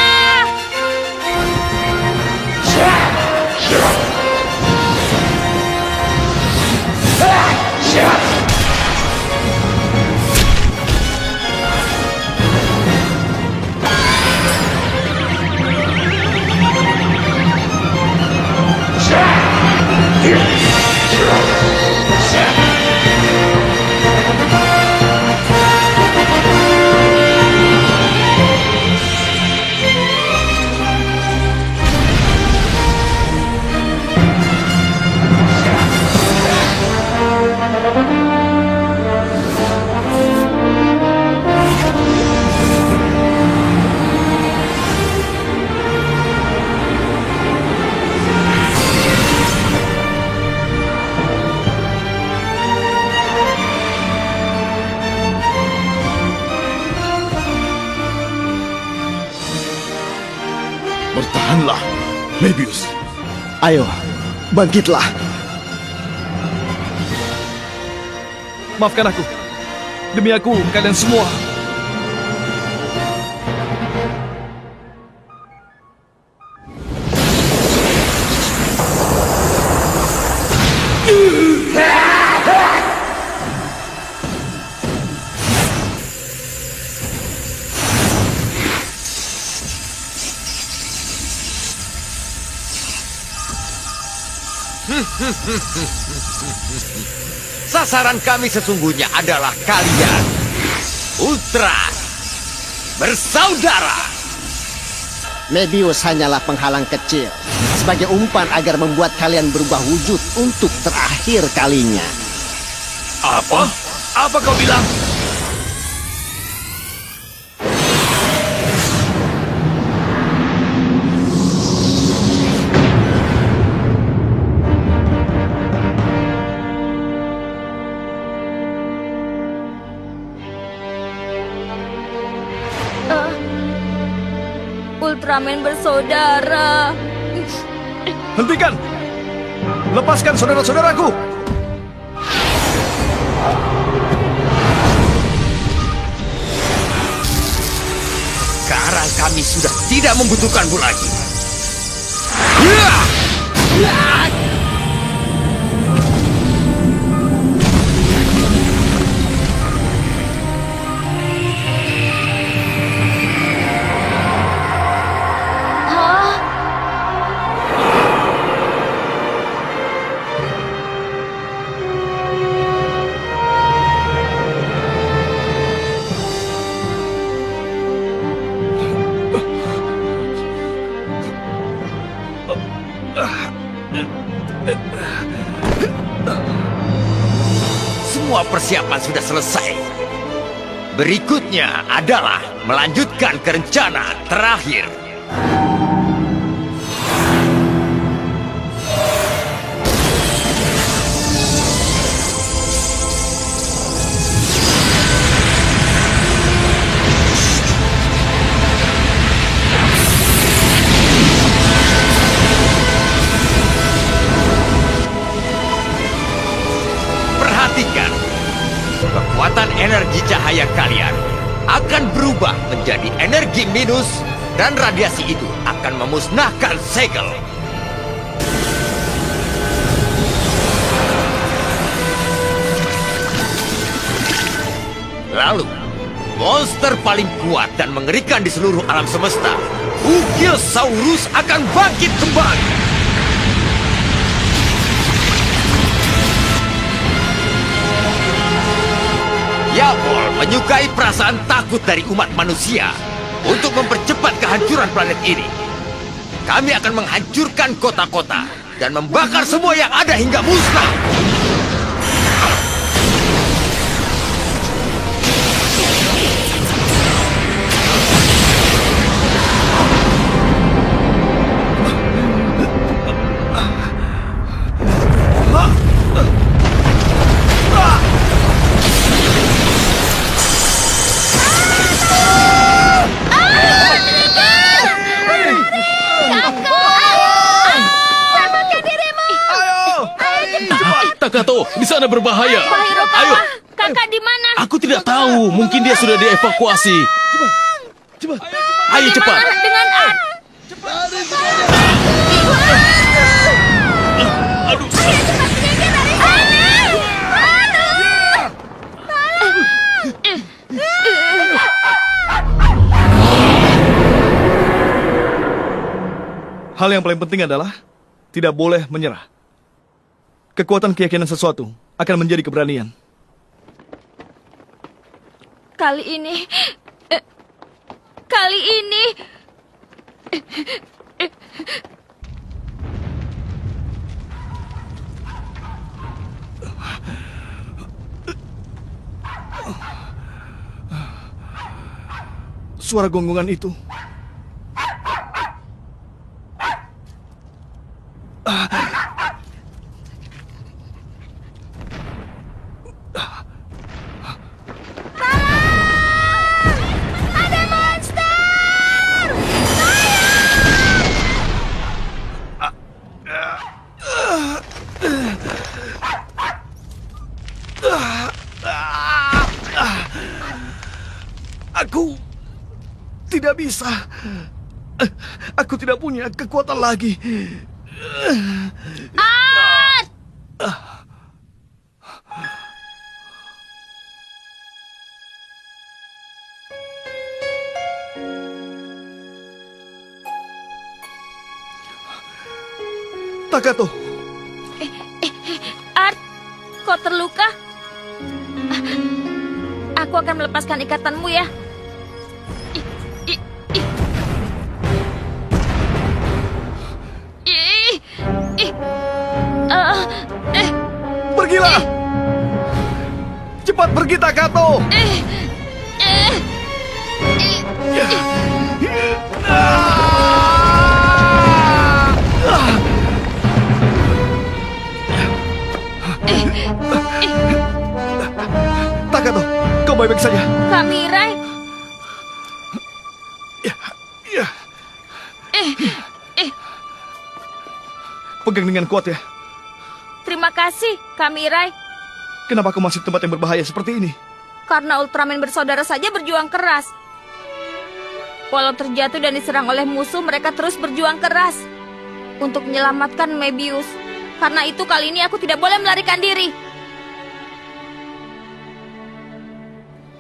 Bertahanlah, Mebius. Ayo, bangkitlah. Maafkan aku. Demi aku, kalian semua. Sasaran kami sesungguhnya adalah kalian, Ultra bersaudara. Mebius hanyalah penghalang kecil, sebagai umpan agar membuat kalian berubah wujud untuk terakhir kalinya. Apa? Apa kau bilang? Ultraman bersaudara. Hentikan! Lepaskan saudara-saudaraku! Sekarang kami sudah tidak membutuhkanmu lagi. persiapan sudah selesai. Berikutnya adalah melanjutkan ke rencana terakhir. Perhatikan, kekuatan energi cahaya kalian akan berubah menjadi energi minus dan radiasi itu akan memusnahkan segel. Lalu, monster paling kuat dan mengerikan di seluruh alam semesta, Ugilsaurus akan bangkit kembali. Yavol menyukai perasaan takut dari umat manusia. Untuk mempercepat kehancuran planet ini, kami akan menghancurkan kota-kota dan membakar semua yang ada hingga musnah. Takato, di sana berbahaya. Hirokawa, Ayo. kakak di mana? Aku tidak tahu. Mungkin dia sudah dievakuasi. Ayo cepat. Mana dengan Art? Aduh. Hal yang paling penting adalah tidak boleh menyerah. Kekuatan keyakinan sesuatu akan menjadi keberanian. Kali ini... Suara gonggongan itu. Aku tidak bisa. Aku tidak punya kekuatan lagi. Art! Takato, Art, kau terluka? Aku akan melepaskan ikatanmu ya. pergilah! Cepat pergi, Takato! Takato, kau baik-baik saja. Kamirai, Ya. Pegang dengan kuat ya. terima kasih, Kamirai. Kenapa kau masih di tempat yang berbahaya seperti ini? Karena Ultraman bersaudara saja berjuang keras. Walau terjatuh dan diserang oleh musuh, mereka terus berjuang keras untuk menyelamatkan Mebius. Karena itu kali ini aku tidak boleh melarikan diri.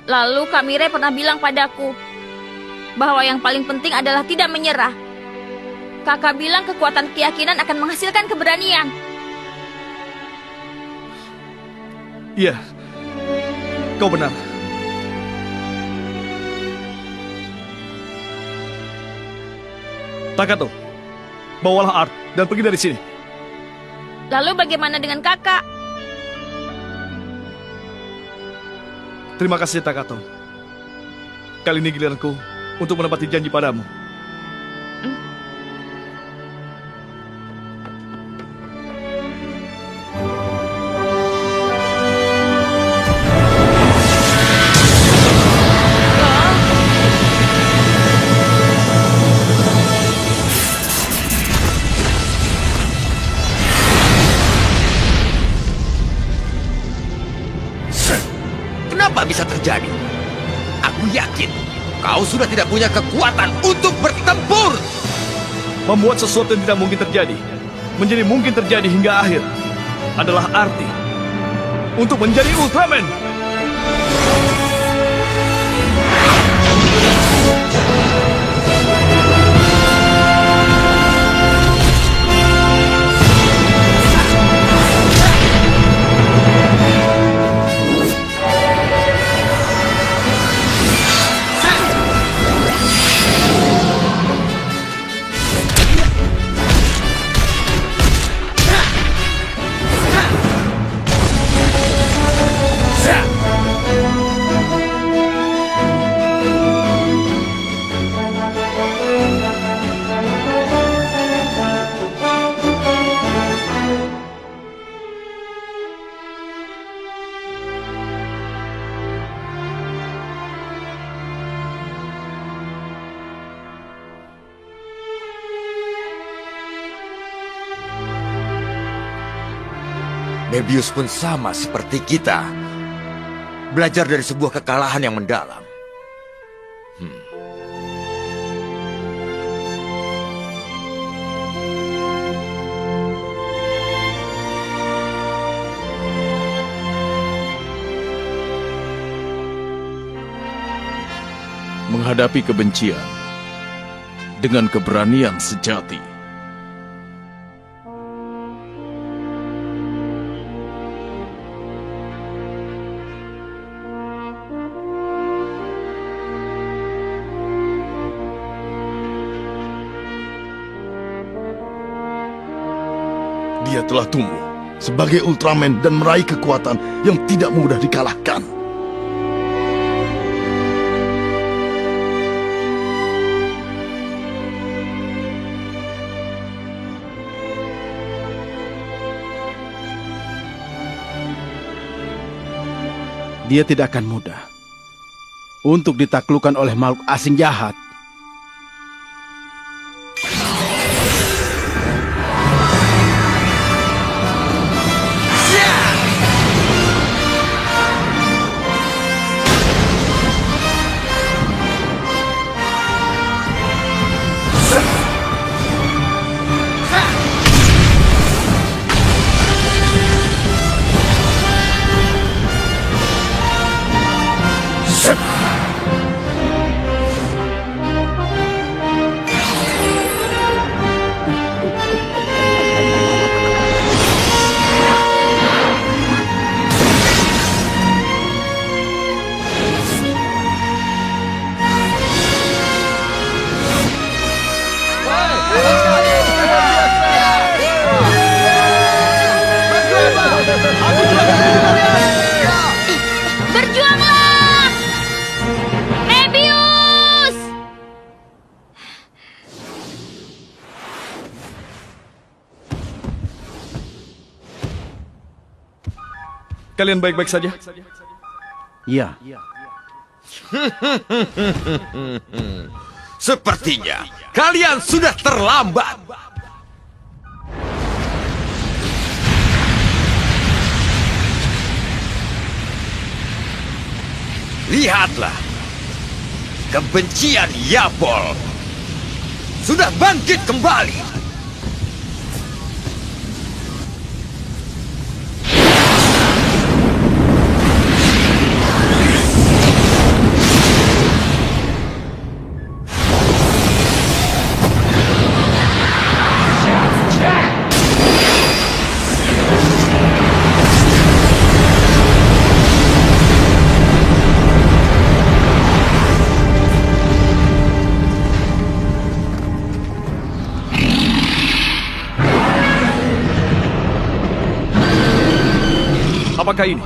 Lalu Kamirai pernah bilang padaku bahwa yang paling penting adalah tidak menyerah. Kakak bilang kekuatan keyakinan akan menghasilkan keberanian. Iya, kau benar. Takato, bawalah Art dan pergi dari sini. Lalu bagaimana dengan kakak? Terima kasih, Takato. Kali ini giliranku untuk menepati janji padamu. Kenapa bisa terjadi? Aku yakin kau sudah tidak punya kekuatan untuk bertempur. Membuat sesuatu yang tidak mungkin terjadi menjadi mungkin terjadi hingga akhir adalah arti untuk menjadi Ultraman. Mebius pun sama seperti kita. Belajar dari sebuah kekalahan yang mendalam. Menghadapi kebencian dengan keberanian sejati. Dia telah tumbuh sebagai Ultraman dan meraih kekuatan yang tidak mudah dikalahkan. Dia tidak akan mudah untuk ditaklukkan oleh makhluk asing jahat. Berjuanglah! Mebius! Kalian baik-baik saja? Iya. Sepertinya kalian sudah terlambat. Lihatlah, kebencian Yapol sudah bangkit kembali. Apakah ini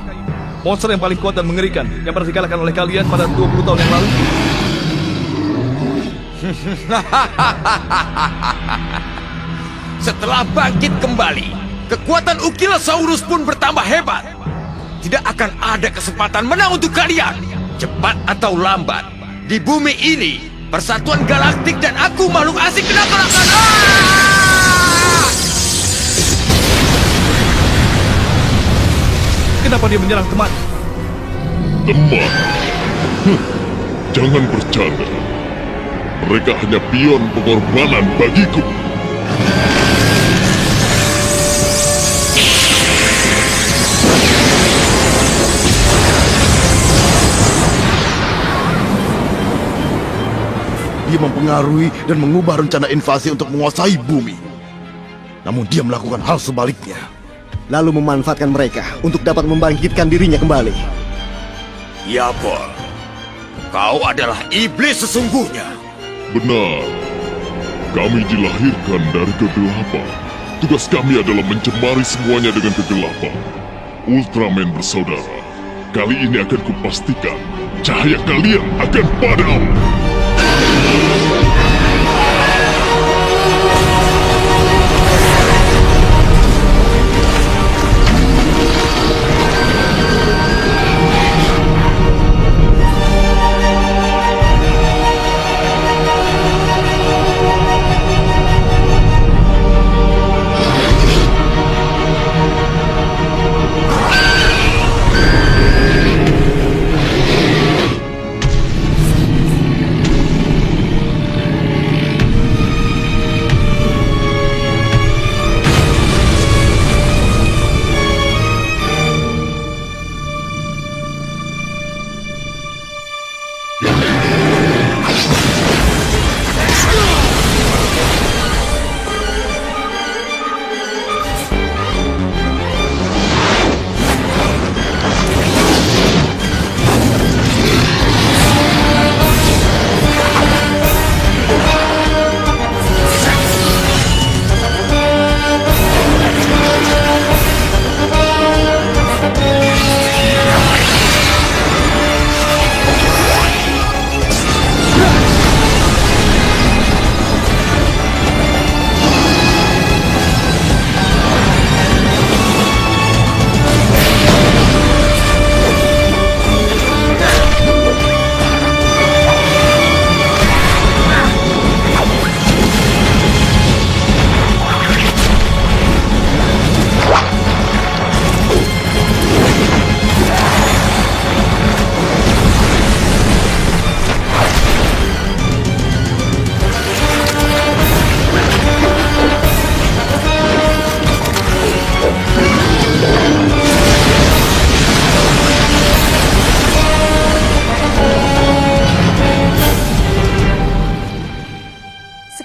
Monster yang paling kuat dan mengerikan yang pernah dikalahkan oleh kalian pada 20 tahun yang lalu. Setelah bangkit kembali, kekuatan Ukilosaurus pun bertambah hebat. Tidak akan ada kesempatan menang untuk kalian. Cepat atau lambat, di bumi ini, Persatuan Galaktik dan aku makhluk asing kena kalahkan. Kenapa dia menyerang teman? Teman? Jangan bercanda. Mereka hanya pion pengorbanan bagiku. Dia mempengaruhi dan mengubah rencana invasi untuk menguasai bumi. Namun dia melakukan hal sebaliknya. Lalu memanfaatkan mereka untuk dapat membangkitkan dirinya kembali. Ya, Paul. Kau adalah iblis sesungguhnya. Benar. Kami dilahirkan dari kegelapan. Tugas kami adalah mencemari semuanya dengan kegelapan. Ultraman bersaudara, kali ini akan kupastikan cahaya kalian akan padam.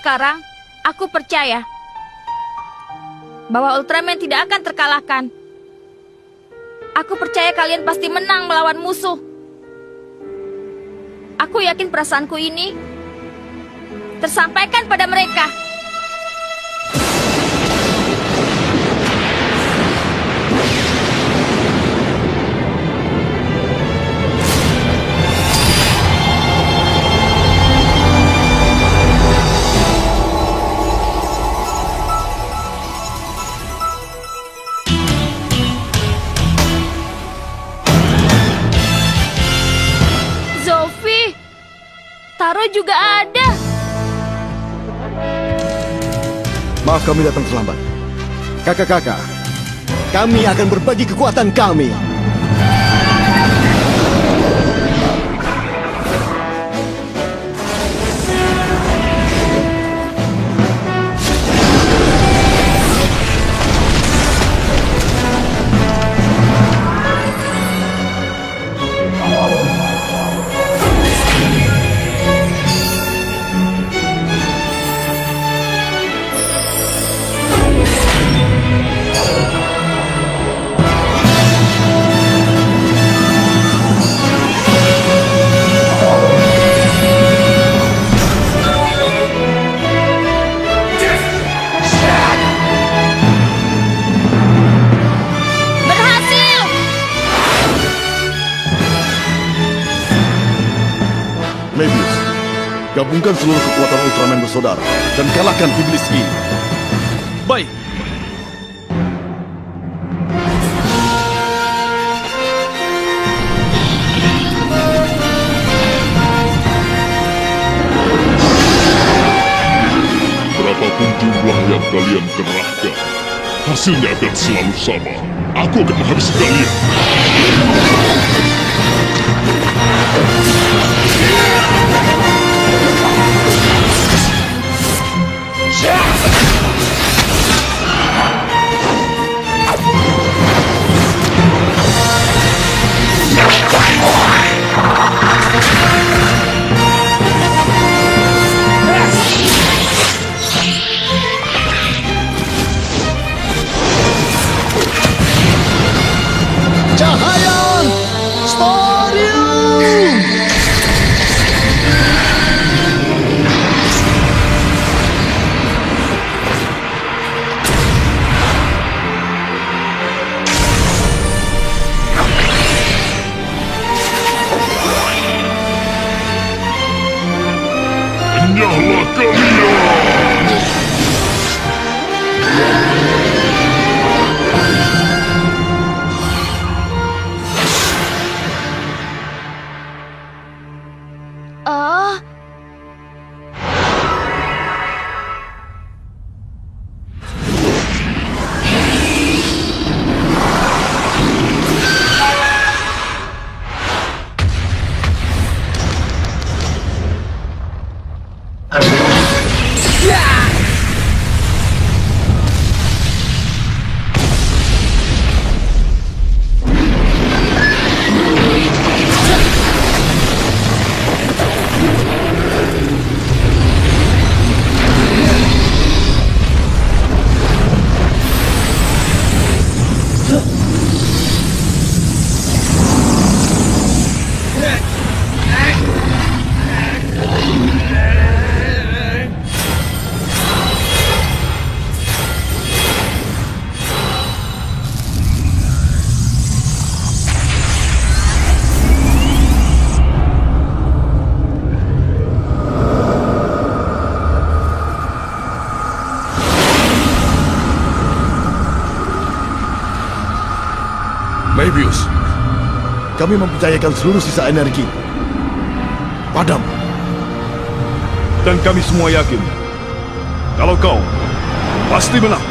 Sekarang, aku percaya bahwa Ultraman tidak akan terkalahkan. Aku percaya kalian pasti menang melawan musuh. Aku yakin perasaanku ini tersampaikan pada mereka. Taro juga ada. Maaf kami datang terlambat. Kakak-kakak, kami akan berbagi kekuatan kami. Gabungkan seluruh kekuatan Ultraman bersaudara dan kalahkan iblis ini. Baik. Berapapun jumlah yang kalian kerahkan, hasilnya akan selalu sama. Aku akan menghabisi kalian. Cahaya Stadium! Enyahlah kalian! Oh, Mebius, kami mempercayakan seluruh sisa energi padamu. Dan kami semua yakin, kalau kau pasti menang.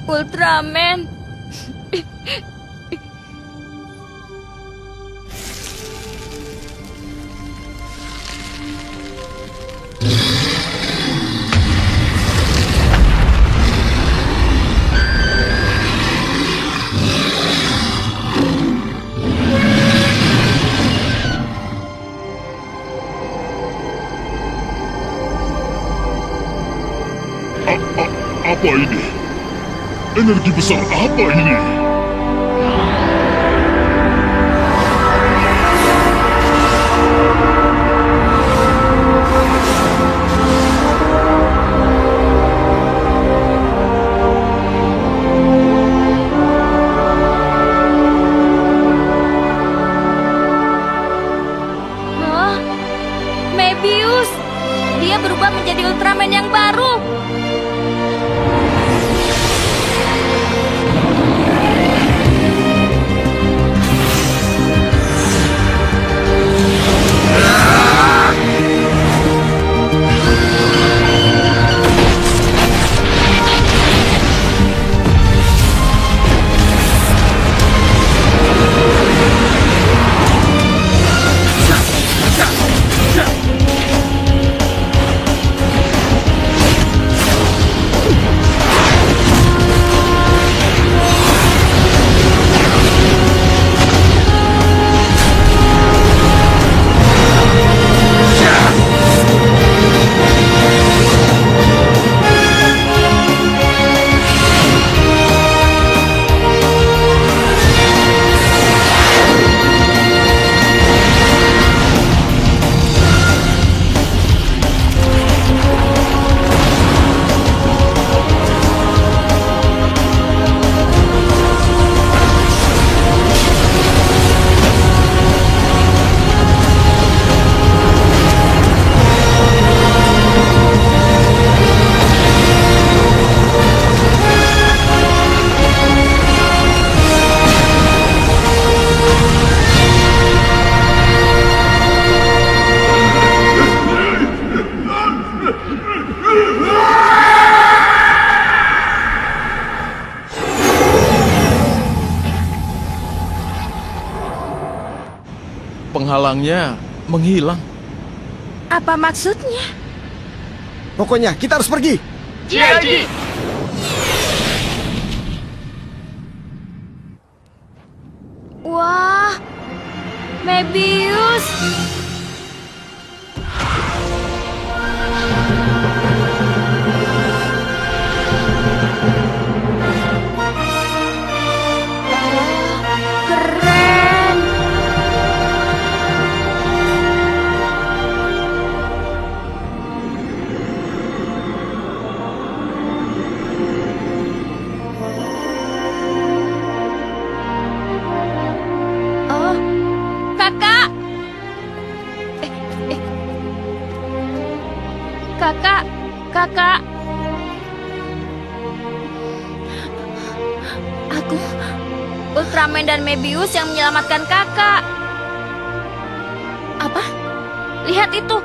Ultraman. Apa ini? Energi besar apa ini? Hah? Mebius. Dia berubah menjadi Ultraman yang baru. penghalangnya menghilang. Apa maksudnya? Pokoknya kita harus pergi. Wah, Mebius. Keren. Oh, kakak. Kakak. Aku Ultraman dan Mebius yang menyelamatkan kakak. Apa? Lihat itu.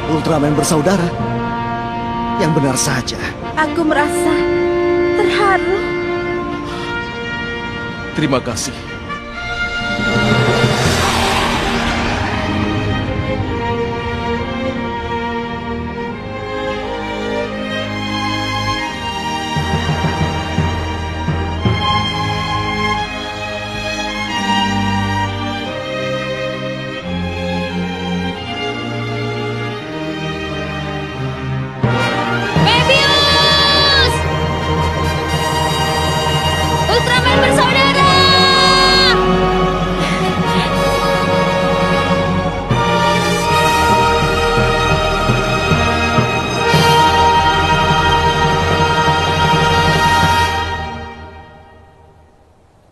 Ultraman bersaudara. Yang benar saja. Aku merasa terharu. Terima kasih. Mebius! Ultraman bersaudara!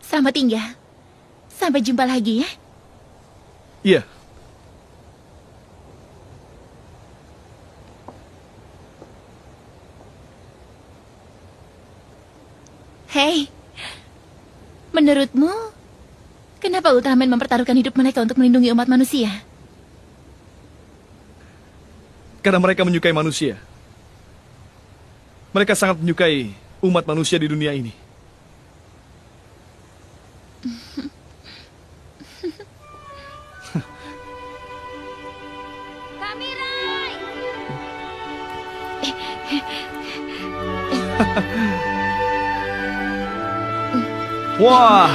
Selamat tinggal. Sampai jumpa lagi ya. Iya. Hei, menurutmu, kenapa Ultraman mempertaruhkan hidup mereka untuk melindungi umat manusia? Karena mereka menyukai manusia. Mereka sangat menyukai umat manusia di dunia ini. Kamirai! Wah,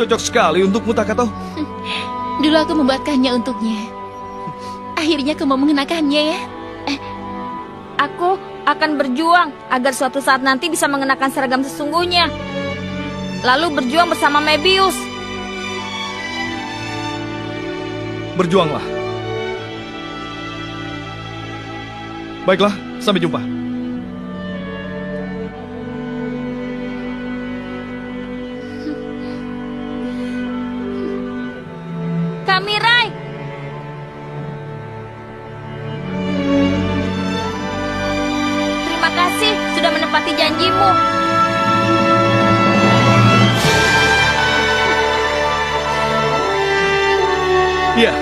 cocok sekali untukmu, Takato. Dulu aku membuatkannya untuknya. Akhirnya aku mau mengenakannya ya. Aku akan berjuang agar suatu saat nanti bisa mengenakan seragam sesungguhnya. Lalu berjuang bersama Mebius. Berjuanglah. Baiklah, sampai jumpa. Kamirai! Terima kasih sudah menepati janjimu. Iya.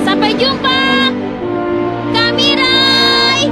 Sampai jumpa, Kamirai!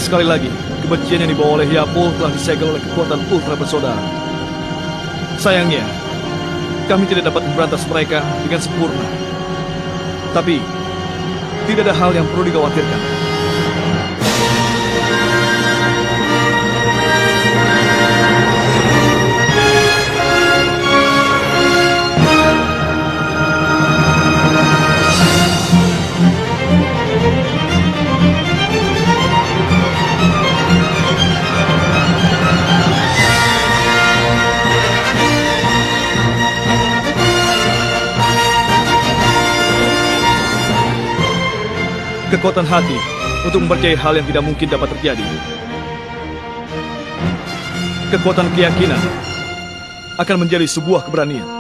Sekali lagi, kebencian yang dibawa oleh Yapol telah disegel oleh kekuatan ultra bersaudara. Sayangnya, kami tidak dapat memberantas mereka dengan sempurna. Tapi, tidak ada hal yang perlu dikhawatirkan. Kekuatan hati untuk mempercayai hal yang tidak mungkin dapat terjadi. Kekuatan keyakinan akan menjadi sebuah keberanian.